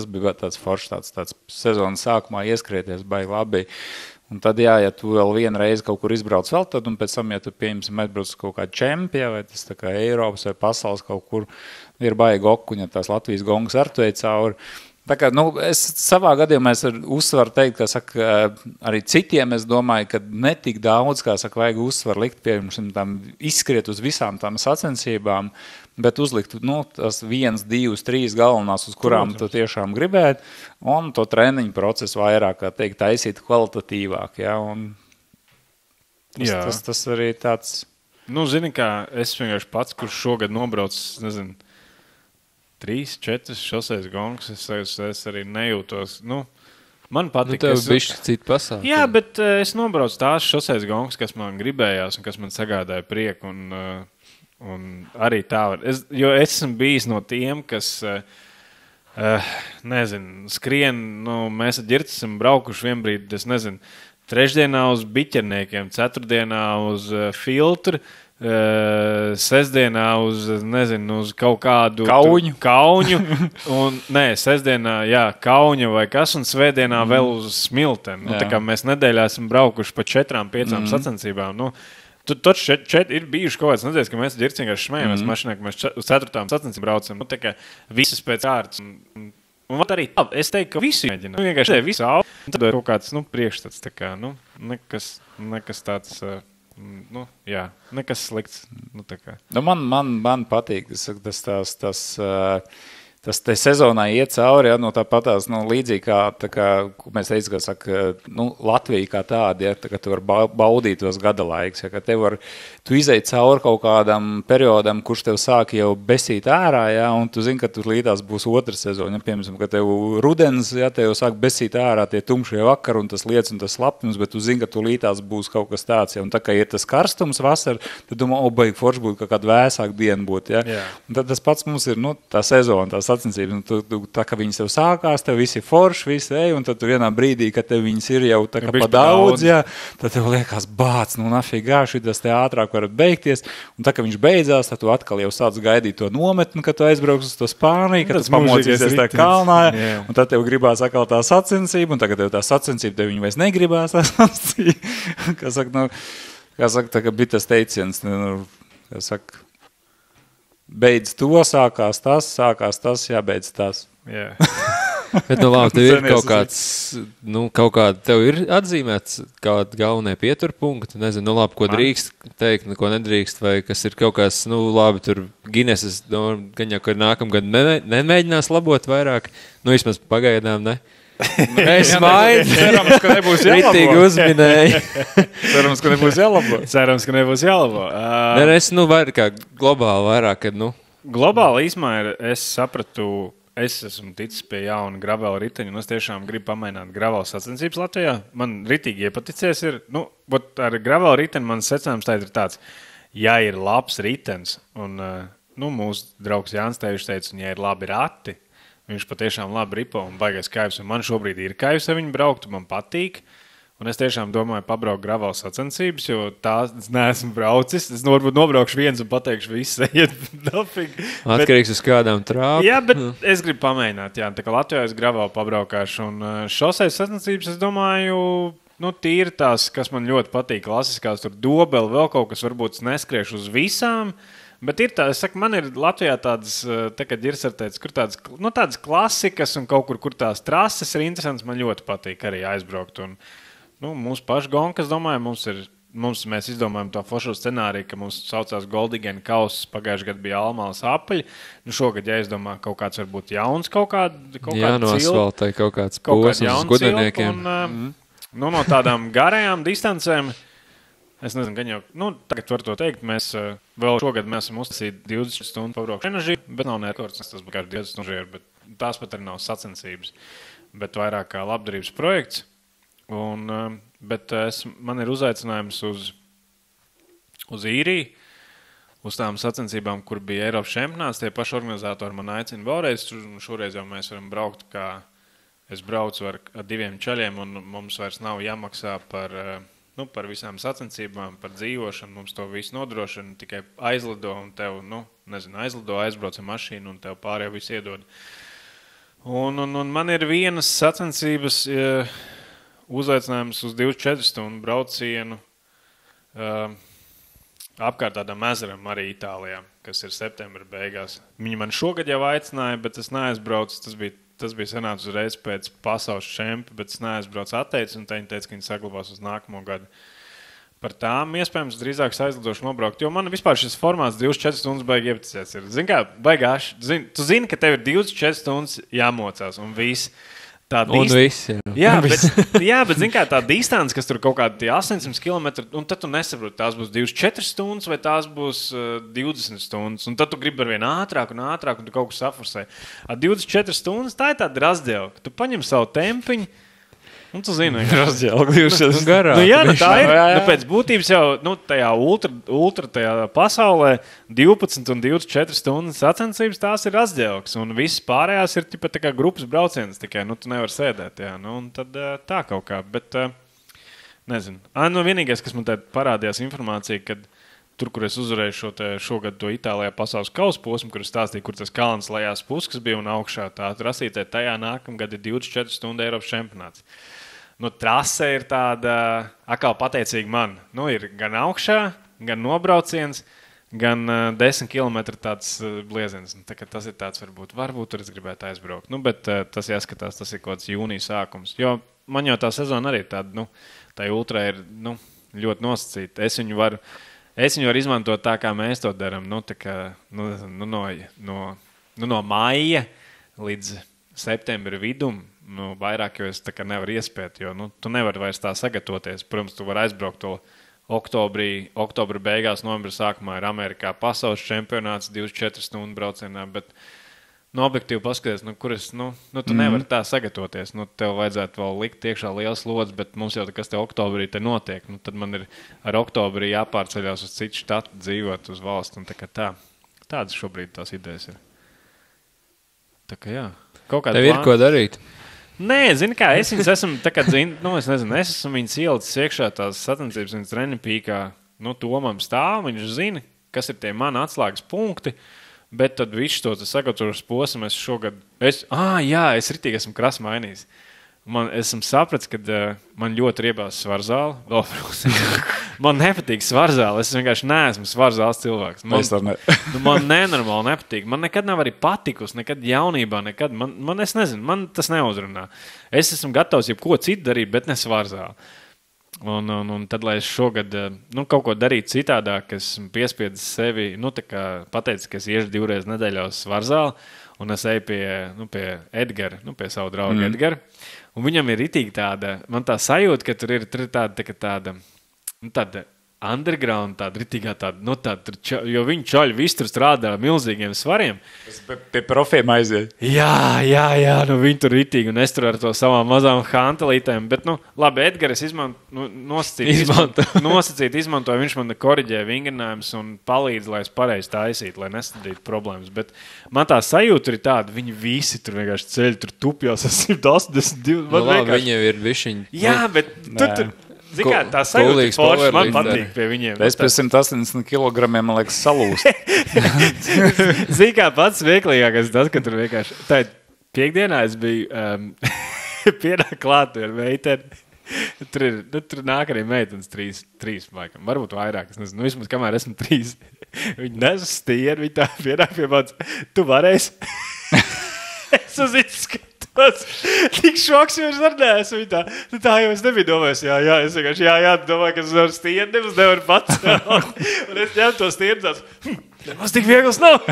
bija tāds foršs, tāds sezonas sākumā ieskrieties baigi labi. Un tad, ja tu vēl vienu reizi kaut kur izbrauc vēl tad, un pēc tam, ja tu pieņemsim aizbrauc kaut kā čempija, vai tas tā kā Eiropas vai pasaules kaut kur, ir baigi okuņa, tās Latvijas gongas ar tu ej cauri. Tā kā, es savā gadījumā uzsvaru teikt, kā saka, arī citiem es domāju, ka netik daudz, kā saka, vajag uzsvaru likt, piemēram, tam izskriet uz visām tām sacensībām, bet uzlikt, tas 1, 2, 3 galvenās, uz kurām tu tiešām gribēt, un to treniņu procesu vairāk, kā teikt, taisīt kvalitatīvāk, jā, un tas arī tāds. Zini, kā es vienkārši pats, kurš šogad nobrauc, 3, 4 šoseis gongas, es arī nejūtos, man patīk. Tev bišķi cita pasākuma. Jā, bet es nobraucu tās šoseis gongas, kas man gribējās un kas man sagādāja prieku, un arī tā var. Jo es esmu bijis no tiem, kas, skrien, mēs ar Ģirts esam braukuši vienbrīd, trešdienā uz biķerniekiem, ceturtdienā uz filtru, sestdienā uz kaut kādu kauņu un, sestdienā, kauņa vai kas, un svētdienā vēl uz smilteni. Tā kā mēs nedēļā esam braukuši pa 4-5 sacensībām. Taču ir bijuši kaut kāds nedēļas, ka mēs Ģirts vienkārši šmējamies mašinā, ka mēs uz 4 sacensībām braucam. Tā kā visas pēc kārtas. Un arī es teiktu, ka visi mēģina. Vienkārši visu augu. Tad ir kaut kāds priekšstats. Tā kā, nekas tāds... nekas slikts. Man patīk tas te sezonā iet cauri, tāpatās, līdzīgi kā mēs teicām, ka saka, Latvija kā tāda, tā kā tu var baudīt tos gada laiks, ka tu izej cauri kaut kādam periodam, kurš tev sāk jau besīt ārā, un tu zini, ka tu līdās būs otra sezona, piemēram, ka tev rudens, tev sāk besīt ārā tie tumšie vakari un tas lietas un tas slapnums, bet tu zini, ka tu līdās būs kaut kas tāds, un tā kā ir tas karstums vasar, tad domā, baigi forši būtu, ka kāda vēsāka diena būtu, Un tad tas pats mums ir, tā sezona, tā sacensības, tā kā viņas tev sākās, tev visi forši, visi ej, un tad tu vienā brīdī, kad tev viņas ir jau tā kā pa daudz, tad tev liekas bāc, nafigā, šitas te ātrāk varat beigties, un tā kā viņš beidzās, tad tu atkal jau sāc gaidīt to nometni, kad tu aizbrauks uz to Spāniju, kad tu pamocīsies tā kalnā, un tad tev gribās atkal tā sacensība, un tagad tev tā sacensība, tev viņa vairs negribās tā sacensība, kā saka, tā kā bija tas teiciens, kā saka, beidz to, sākās tas, jābeidz tas. Jā. Bet, labi, tev ir kaut kāda, tev ir atzīmēts kādi galvenie pieturpunkti, labi, ko drīkst teikt, ko nedrīkst, vai kas ir kaut kāds, labi, tur Gineses, gan jau, ka nākamgad nemēģinās labot vairāk, vismaz pagaidām, ne? Es maidu. Cerams, ka nebūs Ritīgi jālabo. uzminēju. Cerams, ka nebūs jālabo. Cerams, ka nebūs jālabo. Nē, es vairāk kā globāli vairāk, kad, Globāli īsmēr es sapratu, es esmu ticis pie jauna gravela riteņa, un es tiešām gribu pamēģināt gravela sacensības Latvijā. Man ritīgi iepaticies ir, ar gravela riteni man secinājums tā ir tāds, ja ir labs ritens, un mūsu draugs Jānis Tevišs teica, un ja ir labi rati, viņš patiešām labi ripo un baigais kaivs, un man šobrīd ir kaivs, ja viņi brauktu, man patīk. Un es tiešām domāju pabraukt gravela sacensības, jo tā es neesmu braucis. Es varbūt nobraukšu viens un pateikšu visu, iet dafīgi. Atkarīgs uz kādām trāpām. Jā, bet es gribu pamēģināt. Jā, tā kā Latvijā es gravelu pabraukāšu. Un šoseis sacensības, es domāju, tīri tās, kas man ļoti patīk, klasiskās, tur dobeli, vēl kaut kas, varbūt es neskriešu uz visām. Bet ir tā, es saku, man ir Latvijā tādas, kad ir sartēts, kur tādas klasikas un kaut kur tās trases ir interesants, man ļoti patīk arī aizbraukt. Un, mūsu pašu gonka, es domāju, mēs izdomājam to foršo scenāriju, ka mums saucās Goldigena kauss, pagājušajā gadā bija Almālas apaļi. Šogad, ja es domāju, kaut kāds varbūt jauns Jā, no asfaltai kaut kāds posms uz gudeniekiem. No tādām garajām distancēm, es nezinu, gan jau, tagad var to teikt, mēs vēl šogad esam uztaisīti 20 stundu pabraukšu enerģiju, bet nav nerekords, tas būs kā 20 stundu, bet tās pat arī nav sacensības, bet vairāk kā labdarības projekts. Bet man ir uzaicinājums uz Īriju, uz tām sacensībām, kur bija Eiropas čempionāts. Tie paši organizatori man aicina vēlreiz. Šoreiz jau mēs varam braukt, kā es braucu ar 2 čaļiem, un mums vairs nav jāmaksā par visām sacensībām, par dzīvošanu. Mums to visu nodrošina, tikai aizlido un tev, aizbrauc ar mašīnu un tev pārējo visu iedod. Un man ir vienas sacensības... uzaicinājums uz 24 stundu braucienu apkārt tādam ezeram arī Itālijā, kas ir septembra beigās. Viņi man šogad jau aicināja, bet es neaizbraucu. Tas bija sanācis uzreiz pēc pasaules čempi, bet es neaizbraucu atteicis, un viņi teica, ka viņi saglabās uz nākamo gadu. Par tām iespējams drīzāk aizlidošu nobraukt, jo man vispār šis formāts 24 stundas baigi iepatīsies. Zini kā, baigāši, tu zini, ka tev ir 24 stundas jāmocās, un viss. Bet zini kā, tā distance, kas tur kaut kādi 800 km, un tad tu nesaproti, tās būs 24 stundas vai tās būs 20 stundas, un tad tu gribi ar vien ātrāk, un tu kaut ko saforsē. 24 stundas, tā ir tāda razdēla, ka tu paņem savu tempiņu, un tu zini, razdēla 24 garā. Tā ir. Pēc būtības jau tajā ultra tajā pasaulē 12 un 24 stundas sacensības tās ir razdēlks, un viss pārējās ir tā kā grupas brauciens, tikai tu nevar sēdēt, un tad tā kaut kā, bet nezinu. Vienīgais, kas man tad parādījās informācija, kad tur, kur es uzvarēju šogad to Itālijā pasaules kausa posmu, kur es stāstīju, kur tas kalns lejās puskas bija un augšā tā rasītē, tajā nākamgad ir 24 stundu Eiropas čempionāts. Trase ir tāda, atkal pateicīga man. Ir gan augšā, gan nobrauciens, gan 10 km tāds blieziens. Tas ir tāds, varbūt tur es gribētu aizbraukt. Bet tas jāskatās, tas ir kaut kāds jūnija sākums. Jo man jau tā sezona arī tāda, tā ultra ir ļoti nosacīta. Es viņu varu izmantot tā, kā mēs to darām. No maija līdz septembra vidum. Vairāk, jo es nevaru iespēt, jo tu nevari vairs tā sagatavoties. Protams, tu vari aizbraukt to oktobra beigās, novembra sākumā ir Amerikā pasaules čempionāts 24 stundu braucienā, bet objektīvi paskaties, tu nevari tā sagatavoties. Tev vajadzētu vēl likt iekšā liels slods, bet mums jau kas te oktobrī te notiek. Tad man ir ar oktobrī jāpārceļās uz citu štatu dzīvot uz valsts. Un tādas šobrīd tās idejas ir. Tā kā jā. Tev ir ko darīt? Nē, zini kā, es viņas esmu, es esmu viņas ielicis iekšā tās sacensības, viņas treniņpīkā, Tomam stāv, viņš zina, kas ir tie mani atslēgas punkti, bet tad visu to sagatavošanas posmu es šogad, es ritīgi esmu krasi mainījis. Es esmu sapratis, ka man ļoti riebās svarzāle. Man nepatīk svarzāle. Es vienkārši neesmu svarzāles cilvēks. Man nenormāli nepatīk. Man nekad nav arī patikusi, nekad jaunībā, nekad. Es nezinu, man tas neuzrunā. Es esmu gatavs jebko citu darīt, bet ne svarzāle. Un tad, lai es šogad kaut ko darītu citādāk, es esmu piespiedzis sevi, pateicis, ka es iešu 2 reizes nedēļā uz svarzāli. un es eju pie Edgara, pie savu draugu Edgara. Un viņam ir ritīgi tāda, man tā sajūta, ka tur ir tāda underground, tāda ritīgā tāda, jo viņi čaļi visi tur strādā milzīgiem svariem. Pie profiem aiziet. Jā, viņi tur ritīgi, un es tur ar to savām mazām hantelītēm, bet, labi, Edgars nosacīt izmantoju, viņš man koriģē vingrinājumus un palīdz, lai es pareizi taisītu, lai nesadītu problēmas, bet man tā sajūta ir tāda, viņi visi tur vienkārši ceļ, tur tupjās 182. Labi, viņi ir višiņi. Jā, bet tur... Zikā, tā sajūta ir forša, man patīk pie viņiem. Es pie 180 kilogramiem, man liekas, salūst. Zikā, pats vieglīgākais tas, ka tur vienkārši... Tā piekdienā es biju pienāk klātu ar meiteni. Tur nāk arī meitenes trīs laikam. Varbūt vairāk, es nezinu. Vismaz kamēr esmu 3. Viņi nes stieru, viņi tā pienāk pie manis. Tu varēsi? Es uz izskatu. Tik šoks, jo es ar neesmu. Tā jau es nebiju domājis. Jā, es vienkārši, domāju, ka es ar stienu nemaz nevaru pats. Un es ņemu to stienu tāds, nemaz tik viegls nav.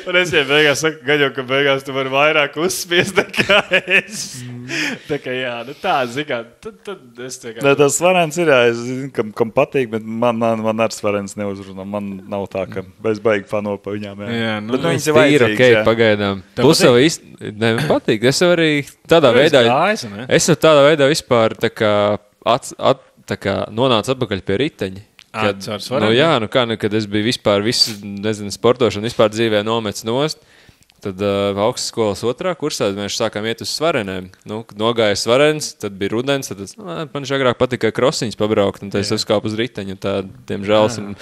Un es viņiem beigās saku, gaļo, ka beigās tu vari vairāk uzspiest nekā es. Tā kā tā, zikā, tad es tikai... Tas svarens ir, es zinu, kam patīk, bet man ar svarens neuzrunā. Man nav tā, ka bez baigi fano pa viņām. Jā, bet viņas ir vajadzīgs, okay, pagaidām. Plus jau īsti, ne, man patīk. Es jau arī tādā veidā, es jau tādā veidā vispār tā kā nonācu atpakaļ pie riteņa. Kad es biju vispār visu, nezinu, sportošanu, vispār dzīvē nomets nost, tad augsts skolas 2. kursā mēs sākām iet uz svarenēm. Nogāja svarens, tad bija rudens, tad man agrāk patika krosiņas pabraukt, un tad es uzkāpu uz riteņu, tā, diemžēl,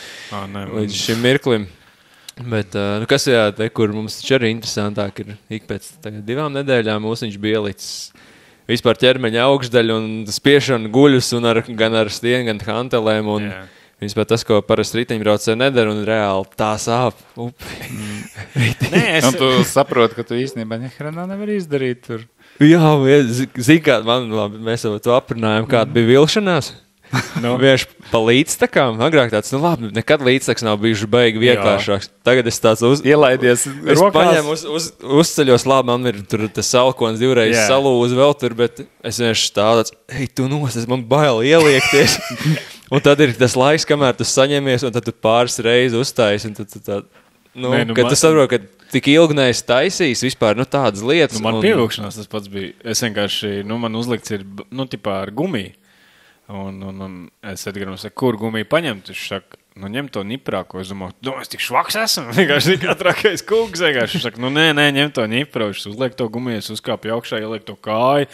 līdz šim mirklim. Bet, kas kur mums taču arī interesantāk ir, ik pēc 2 nedēļām mūsiņš bija ielicis vispār ķermeņa augšdaļu un spiešanu guļus, un gan ar stienu, gan hantelēm, un vispār tas, ko parasti riteņbraucēji nedara, un reāli tā sāp. Un tu saproti, ka tu īstenībā nevar izdarīt tur. Jā, zini, kā mēs jau to aprunājam, kāda bija vilšanās. Vienkārši pa līdztakām. Agrāk tāds, labi, nekad līdztaks nav bijuši baigi vienkāršāks. Tagad es tāds ielaidies es paņēmu uzceļos, labi, man ir tur tas salkons 2 reizes salūzi vēl tur, bet es vienkārši tāds, tu nosties, man bail ieliekties. Un tad ir tas laiks, kamēr tu saņemies, un tad tu pāris reizes uzstājies, un tad tu tā, kad tu saproti, ka tik ilgi neesi taisījis vispār, tādas lietas. Man pievilkšanās tas pats bija. Es vienkārši, man uzlikts ir, tipā ar gumiju. Un es Edgaram saku, kur gumiju paņemt? Viņš saka, ņem to niprāko. Es domāju, es tik švaks esmu. Vienkārši tik atrakais kungs. Vienkārši viņš saka, nē, ņem to niprāko. Viņš uzliek to gumiju, es uzkāpu augšā, ieliek to kāju.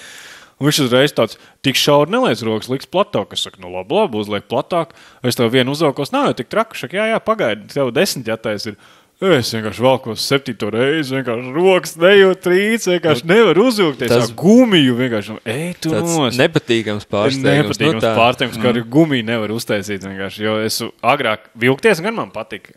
Un viņš uzreiz tāds, tik šauri neliec rokas, liks platāk. Es saku, labi, uzliek platāk. Es tev vienu uzvalkos, nav jau tik traku. Viņš saka, jā, pagaidi, tev 10 jātais ir. Es vienkārši valkos 7. reizi, vienkārši rokas nejūt rīts, vienkārši nevar uzvilkties. Tas gumiju vienkārši, tu nos. Nepatīkams pārsteigums. Pārsteigums, ka arī gumiju nevar uztaisīt vienkārši, jo es agrāk vilkties, gan man patika.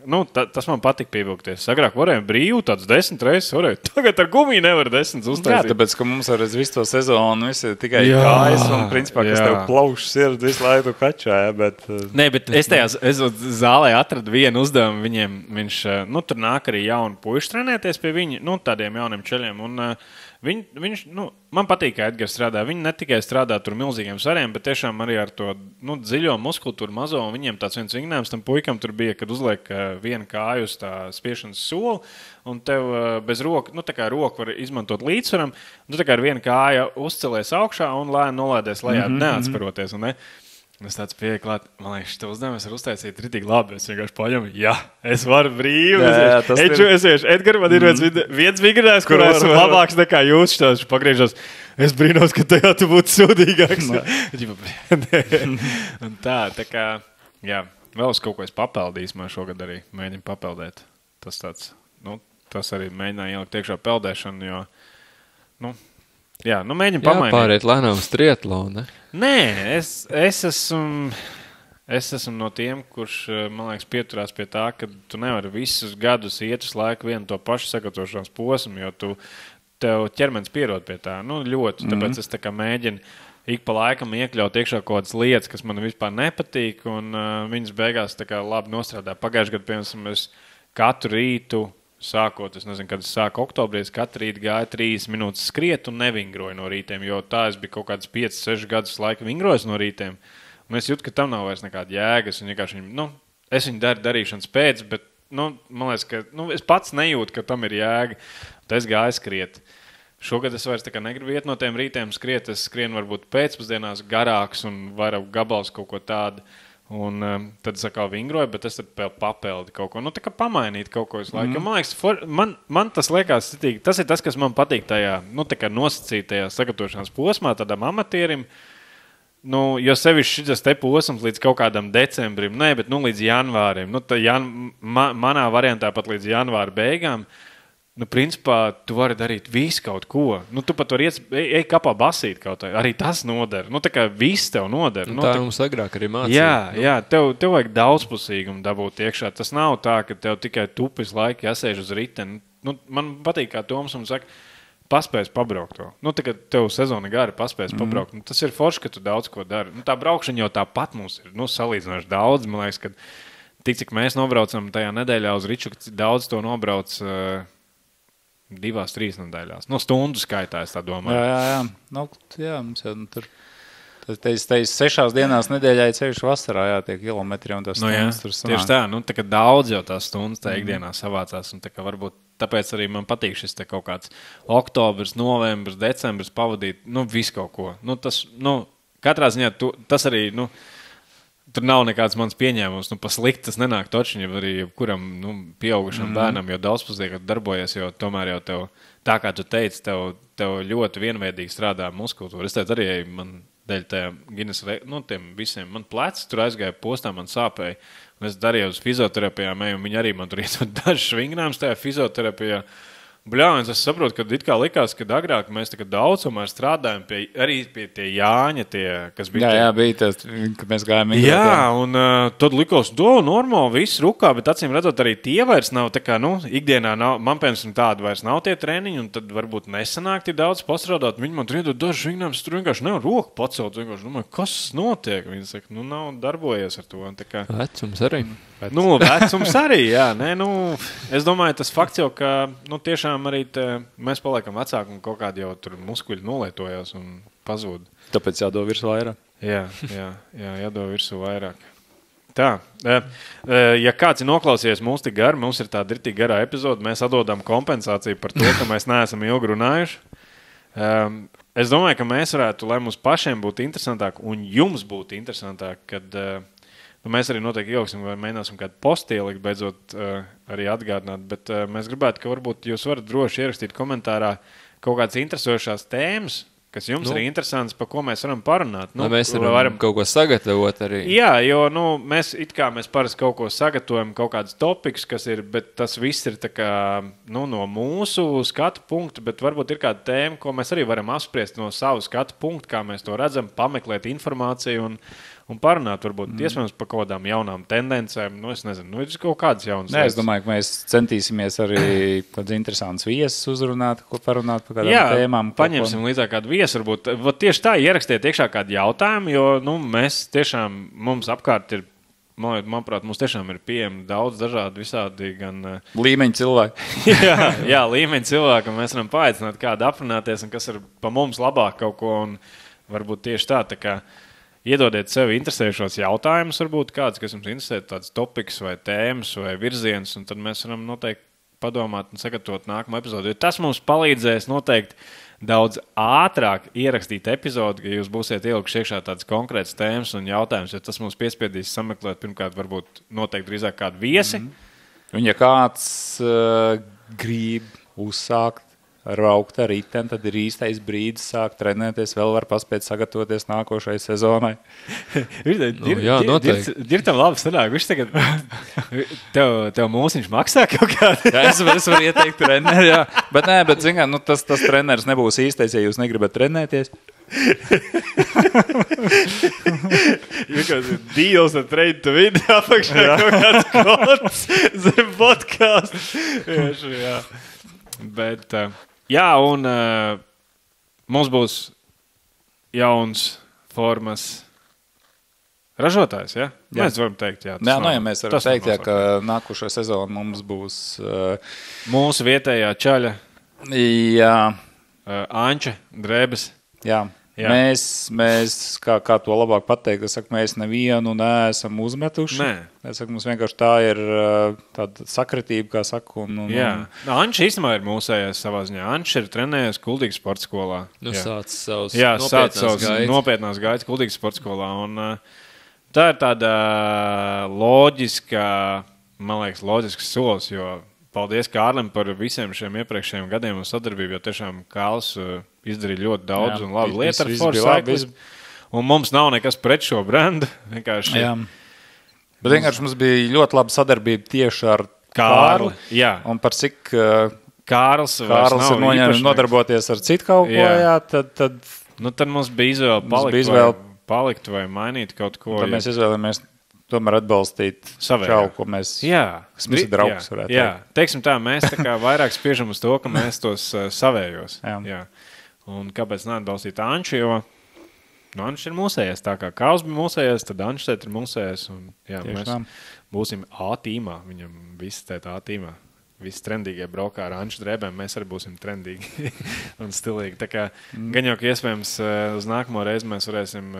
Tas man patika pievilkties. Agrāk varēja brīvu, tāds 10 reizes varēja. Tagad ar gumiju nevar 10 uztaisīt. Jā, tāpēc, ka mums ar visu to sezonu visi tikai kājas un principā, kas tev plaušas ir visu laiku kačāja, bet... Nē, bet es zālē atradu vienu uzdevumu viņiem, viņš, tur nāk arī jauni puiši trenēties pie viņa, tādiem jauniem čeļiem. Un viņš, man patīk, ka Edgars strādā. Viņi ne tikai strādā tur milzīgiem svariem, bet tiešām arī ar to dziļo muskultūru mazo. Un viņiem tāds viens vingrinājums tam puikam tur bija, kad uzliek vienu kāju uz tā spiešanas soli, un tev bez roka, tā kā roku var izmantot līdzsvaram, un tu tā kā ar vienu kāju uzcelies augšā un lēni nolaidies lejā, neatsparoties. Un, es tāds pieklāt, man liekas, tev uzdevums ir uztaisīt ritīgi labi. Es vienkārši paņemu, es varu brīvi. Edgar, man ir viens vingrinājums, kur esmu labāks nekā jūs. Viņš pagriežos. Es brīnos, ka tajā tu būtu sūdīgāks. Un tā kā, vēl uz kaut ko es papildīju, man šogad arī mēģinu papeldēt. Tas tāds, tas arī mēģināja ielikt iekšā peldēšanu, jo, mēģinu pamainīt. Pāriet lēnām uz triatlonu, ne? Nē, es esmu no tiem, kurš, man liekas, pieturās pie tā, ka tu nevari visus gadus iet uz laiku vienu to pašu sagatavošanās posmu, jo tev ķermenis pierod pie tā. Ļoti, tāpēc es tā kā mēģinu ik pa laikam iekļaut iekšā kaut kādas lietas, kas man vispār nepatīk, un viņas beigās tā kā labi nostrādā. Pagājušajā gadā, piemēram, es katru rītu sākot, es nezinu, kad es sāku oktobrī, es katru rītu gāju 3 minūtes skriet un nevingroju no rītiem, jo tā es biju kaut kāds 5-6 gadus laika vingrojis no rītiem. Un es jūtu, ka tam nav vairs nekāda jēga. Es viņu darīšanas pēc, bet man liekas, ka es pats nejūtu, ka tam ir jēga. Tad es gāju skriet. Šogad es vairs negribu iet no tiem rītiem skriet. Es skrienu varbūt pēcpusdienās garāks un vairāk gabals kaut ko tādu. Un tad es atkal vingroju, bet es tad papeldi kaut ko. Tā kā pamainīt kaut ko visu laiku. Man liekas, man tas liekas citīgi. Tas ir tas, kas man patīk tajā, tā kā nosacītajā sagatavošanās posmā, tādam amatierim. Jo sevišķi šis te posms līdz kaut kādam decembrim, bet līdz janvārim. Manā variantā pat līdz janvāra beigām. Principā, tu vari darīt visu kaut ko. Tu pat vari ej kapā basīt kaut kā. Arī tas noder. Tā kā viss tev noder. Tā mums agrāk arī mācīja. Jā, tev vajag daudzpusīgumu dabūt iekšā. Tas nav tā, ka tev tikai tupis laiki jāsēž uz riteni. Man patīk, kā Toms mums saka, paspējas pabraukt to. Tā kā tev sezona gara paspējas pabraukt. Tas ir forši, ka tu daudz ko dari. Tā braukšana jau tāpat mums ir salīdzinoši daudz. Man liekas, ka cik mēs nobraucam tajā nedēļā uz Riču, daudz to nobrauc 2-3 nedēļās. Stundu skaitā, es tā domāju. Jā, mums jau tur. Tas 6 dienās nedēļā ir ceļš vasarā, tie kilometri un tas stundas tur sanāk. Tieši tā, tā kā daudz jau tās stundas tā ikdienā savācās. Un tā kā varbūt tāpēc arī man patīk šis te kaut kāds oktobrs, novembrs, decembrs pavadīt, visu kaut ko. Katrā ziņā tas arī, tur nav nekāds mans pieņēmums, pa slikti tas nenāk točiņi, arī kuram pieaugušam bērnam, jo daudzpusdienā darbojies, jo tomēr jau tev, tā kā tu teici, tev ļoti vienveidīgi strādā muskultūra. Es teicu arī, man dēļ tiem visiem, man plecs tur aizgāja postā, man sāpēja, un es darīju uz fizioterapijām, un viņi arī man tur iet dažs vingrājums tajā fizioterapijā. Bļāviens, es saprotu, ka it kā likās, ka agrāk mēs daudz tomēr strādājam arī pie tie Jāņa, kas bija. Jā, bija tas, kad mēs gājām. Jā, un tad likos, normāli, viss rukā, bet acīm redzot, arī tie vairs nav, tā kā, ikdienā nav, man piemēram tādi vairs nav tie treniņi, un tad varbūt nesanāk tik daudz pastrādāt. Viņi man tur iedod dažus vingrājumus, tur vienkārši nevar roku pacelt, vienkārši domāju, kas notiek? Viņi saka, nav darbojies ar to. Kā... Vecums arī. Vecums arī, jā. Es domāju, tas fakts jau, ka, tiešām arī mēs paliekam vecāki un kaut kādi jau tur muskuļi nolietojās un pazūd. Tāpēc jādod virsū vairāk. Jā, jādod virsū vairāk. Tā, ja kāds ir noklausījies mūs tik gari, mums ir tāda tik garā epizode, mēs atdodam kompensāciju par to, ka mēs neesam ilgi runājuši. Es domāju, ka mēs varētu, lai mums pašiem būtu interesantāk un jums būtu interesantāk, kad... Mēs arī noteikti ieliksim vai mēģināsim kādu postu ielikt, beidzot arī atgādināt, bet mēs gribētu, ka varbūt jūs varat droši ierakstīt komentārā kaut kādas interesošās tēmas, kas jums ir interesants, par ko mēs varam parunāt. Mēs varam kaut ko sagatavot arī. Jā, jo mēs parasti kaut ko sagatavojam, kaut kādus topikus, kas ir, bet tas viss ir tā kā, no mūsu skatu punktu, bet varbūt ir kāda tēma, ko mēs arī varam apspriest no savu skatu punktu, kā mēs to redzam, pameklēt informāciju un parunāt varbūt iespējams par kaut kādām jaunām tendencēm. Es nezinu, ir kaut kādas jaunas lietas. Es domāju, ka mēs centīsimies arī kādus interesantus viesus uzrunāt, ko parunāt par kādām tēmām. Paņemsim līdzāk kādu viesu varbūt. Tieši tā, ierakstiet iekšā kādu jautājumu, jo mēs tiešām, mums apkārt ir, manuprāt, mums tiešām ir pieejami daudz dažādi visādi gan... Līmeņi cilvēki. jā, līmeņi cilvēki, un mēs varam paaicināt kādu aprunāties, un kas ir pa mums labāk kaut ko, un varbūt tieši tā kā iedodiet sev interesējušos jautājumus, varbūt kāds, kas jums interesē, tāds topiks vai tēmas vai virziens, un tad mēs varam noteikti padomāt un sagatavot nākamo epizodu. Jo tas mums palīdzēs noteikti daudz ātrāk ierakstīt epizodi, ja jūs būsiet ielikuši iekšā tādas konkrētas tēmas un jautājumus, jo tas mums piespiedīs sameklēt pirmkārt varbūt noteikti drīzāk kādu viesi. Un ja kāds grib uzsākt raukt ar riteni, tad ir īstais brīdis sākt trenēties, vēl var paspēt sagatavoties nākošai sezonai. Dirtam labi sanāk, viņš tagad, tev mūsiņš maksā kaut kādā? Jā, es varu ieteikt treneri, jā. Bet zin kā, tas treneris nebūs īstais, ja jūs negribat trenēties. Deals ar trade to win, apakšā kaut kāds kods zem podcastu. Jā. Bet... Jā, un mums būs jauns formas Ražotājs, ja? Mēs varam teikt, jā. Jā, ja mēs varam teikt, jā, ka nākušo sezonu mums būs... Mūsu vietējā čaļa. Jā. Anča, Drēbes. Jā. Mēs kā to labāk pateikt, es saku, mēs nevienu neesam uzmetuši. Nē. Es saku, mums vienkārši tā ir tāda sakritība, kā saku. Jā. Anča īstenībā ir mūsējais savā ziņā. Anča ir trenējies Kuldīgas sporta skolā. Sāc savus nopietnās gaitas Kuldīgas sporta skolā. Un tā ir tāda loģiska, man liekas, loģisks solis, jo paldies Kārlim par visiem šiem iepriekšējiem gadiem un sadarbību, jo tiešām Kāls izdarīja ļoti daudz un labu lietu ar Force. Un mums nav nekas pret šo brendu. Vienkārši. Jā. Bet vienkārši mums bija ļoti laba sadarbība tieši ar Kārli. Jā. Un par cik Kārls ir noņēmis nodarboties ar citu kaut ko, jā, tad... Nu, tad mums bija izvēle palikt vai mainīt kaut ko. Tad mēs izvēlamies tomēr atbalstīt čau, ko mēs draugus varētu teikt. Jā, teiksim tā, mēs tā kā vairāk spiežam uz to, ka mēs tos savējos. Jā. Un kāpēc neatbalstīt Anču, jo Ančs ir mūsējais. Tā kā Kāls bija mūsējais, tad Ančs tēt ir mūsējais. Un, jā, mēs būsim A-tīmā, viņam visi tēt A-tīmā. Visi trendīgie braukā ar Anču drēbēm, mēs arī būsim trendīgi un stilīgi. Tā kā gan jau, ka iespējams uz nākamo reizi mēs varēsim...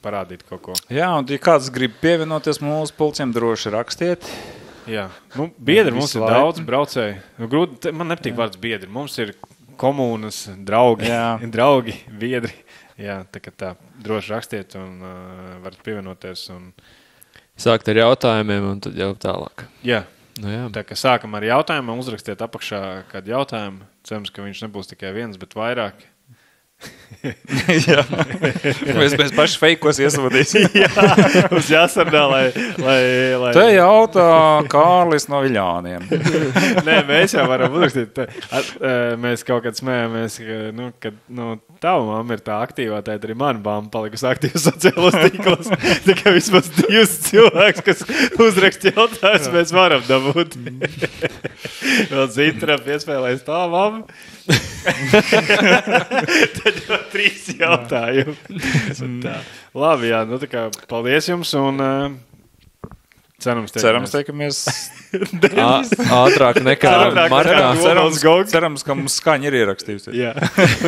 parādīt kaut ko. Jā, un ja kāds grib pievienoties mūsu pulciem, droši rakstiet. Jā, biedri mums ir daudz braucēji. Man nepatīk vārds biedri. Mums ir komunas draugi, draugi, biedri. Jā, tā droši rakstiet un varat pievienoties. Un... Sākt ar jautājumiem un tad jau tālāk. Jā. Jā. Tā kā sākam ar jautājumiem, uzrakstiet apakšā kādu jautājumu. Cerams, ka viņš nebūs tikai viens, bet vairāk. Jā. Mēs paši feikos iesavadīsim. Jā, mums jāsardā, lai... Te jautā Kārlis no Viļāniem. Nē, mēs jau varam uzrakstīt. Mēs kaut kad smējamies, ka tava mamma ir tā aktīvā, tā arī mana mamma palikusi aktīva sociālos tīklos. Tā kā vismaz 2 cilvēks, kas uzrakst jautājumus, mēs varam dabūt. Vēl Zitra piespēlēs tā mamma. Tad jau 3 jautājumi. Tā. Labi, jā, tā kā paldies jums un cerams, teikamies ātrāk nekā martā. Cerams, ka mums skaņa ir ierakstījusi. Jā,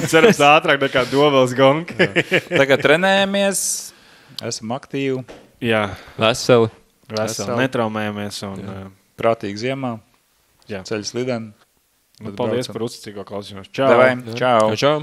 cerams ātrāk nekā Dovels gonka. Tagad trenējamies, esam aktīvi. Jā. Veseli, netraumējamies un prātīgi ziemā. Jā. Ceļš lideni. Paldies par uzticīgo klausīšanos. Čau. Čau. Čau.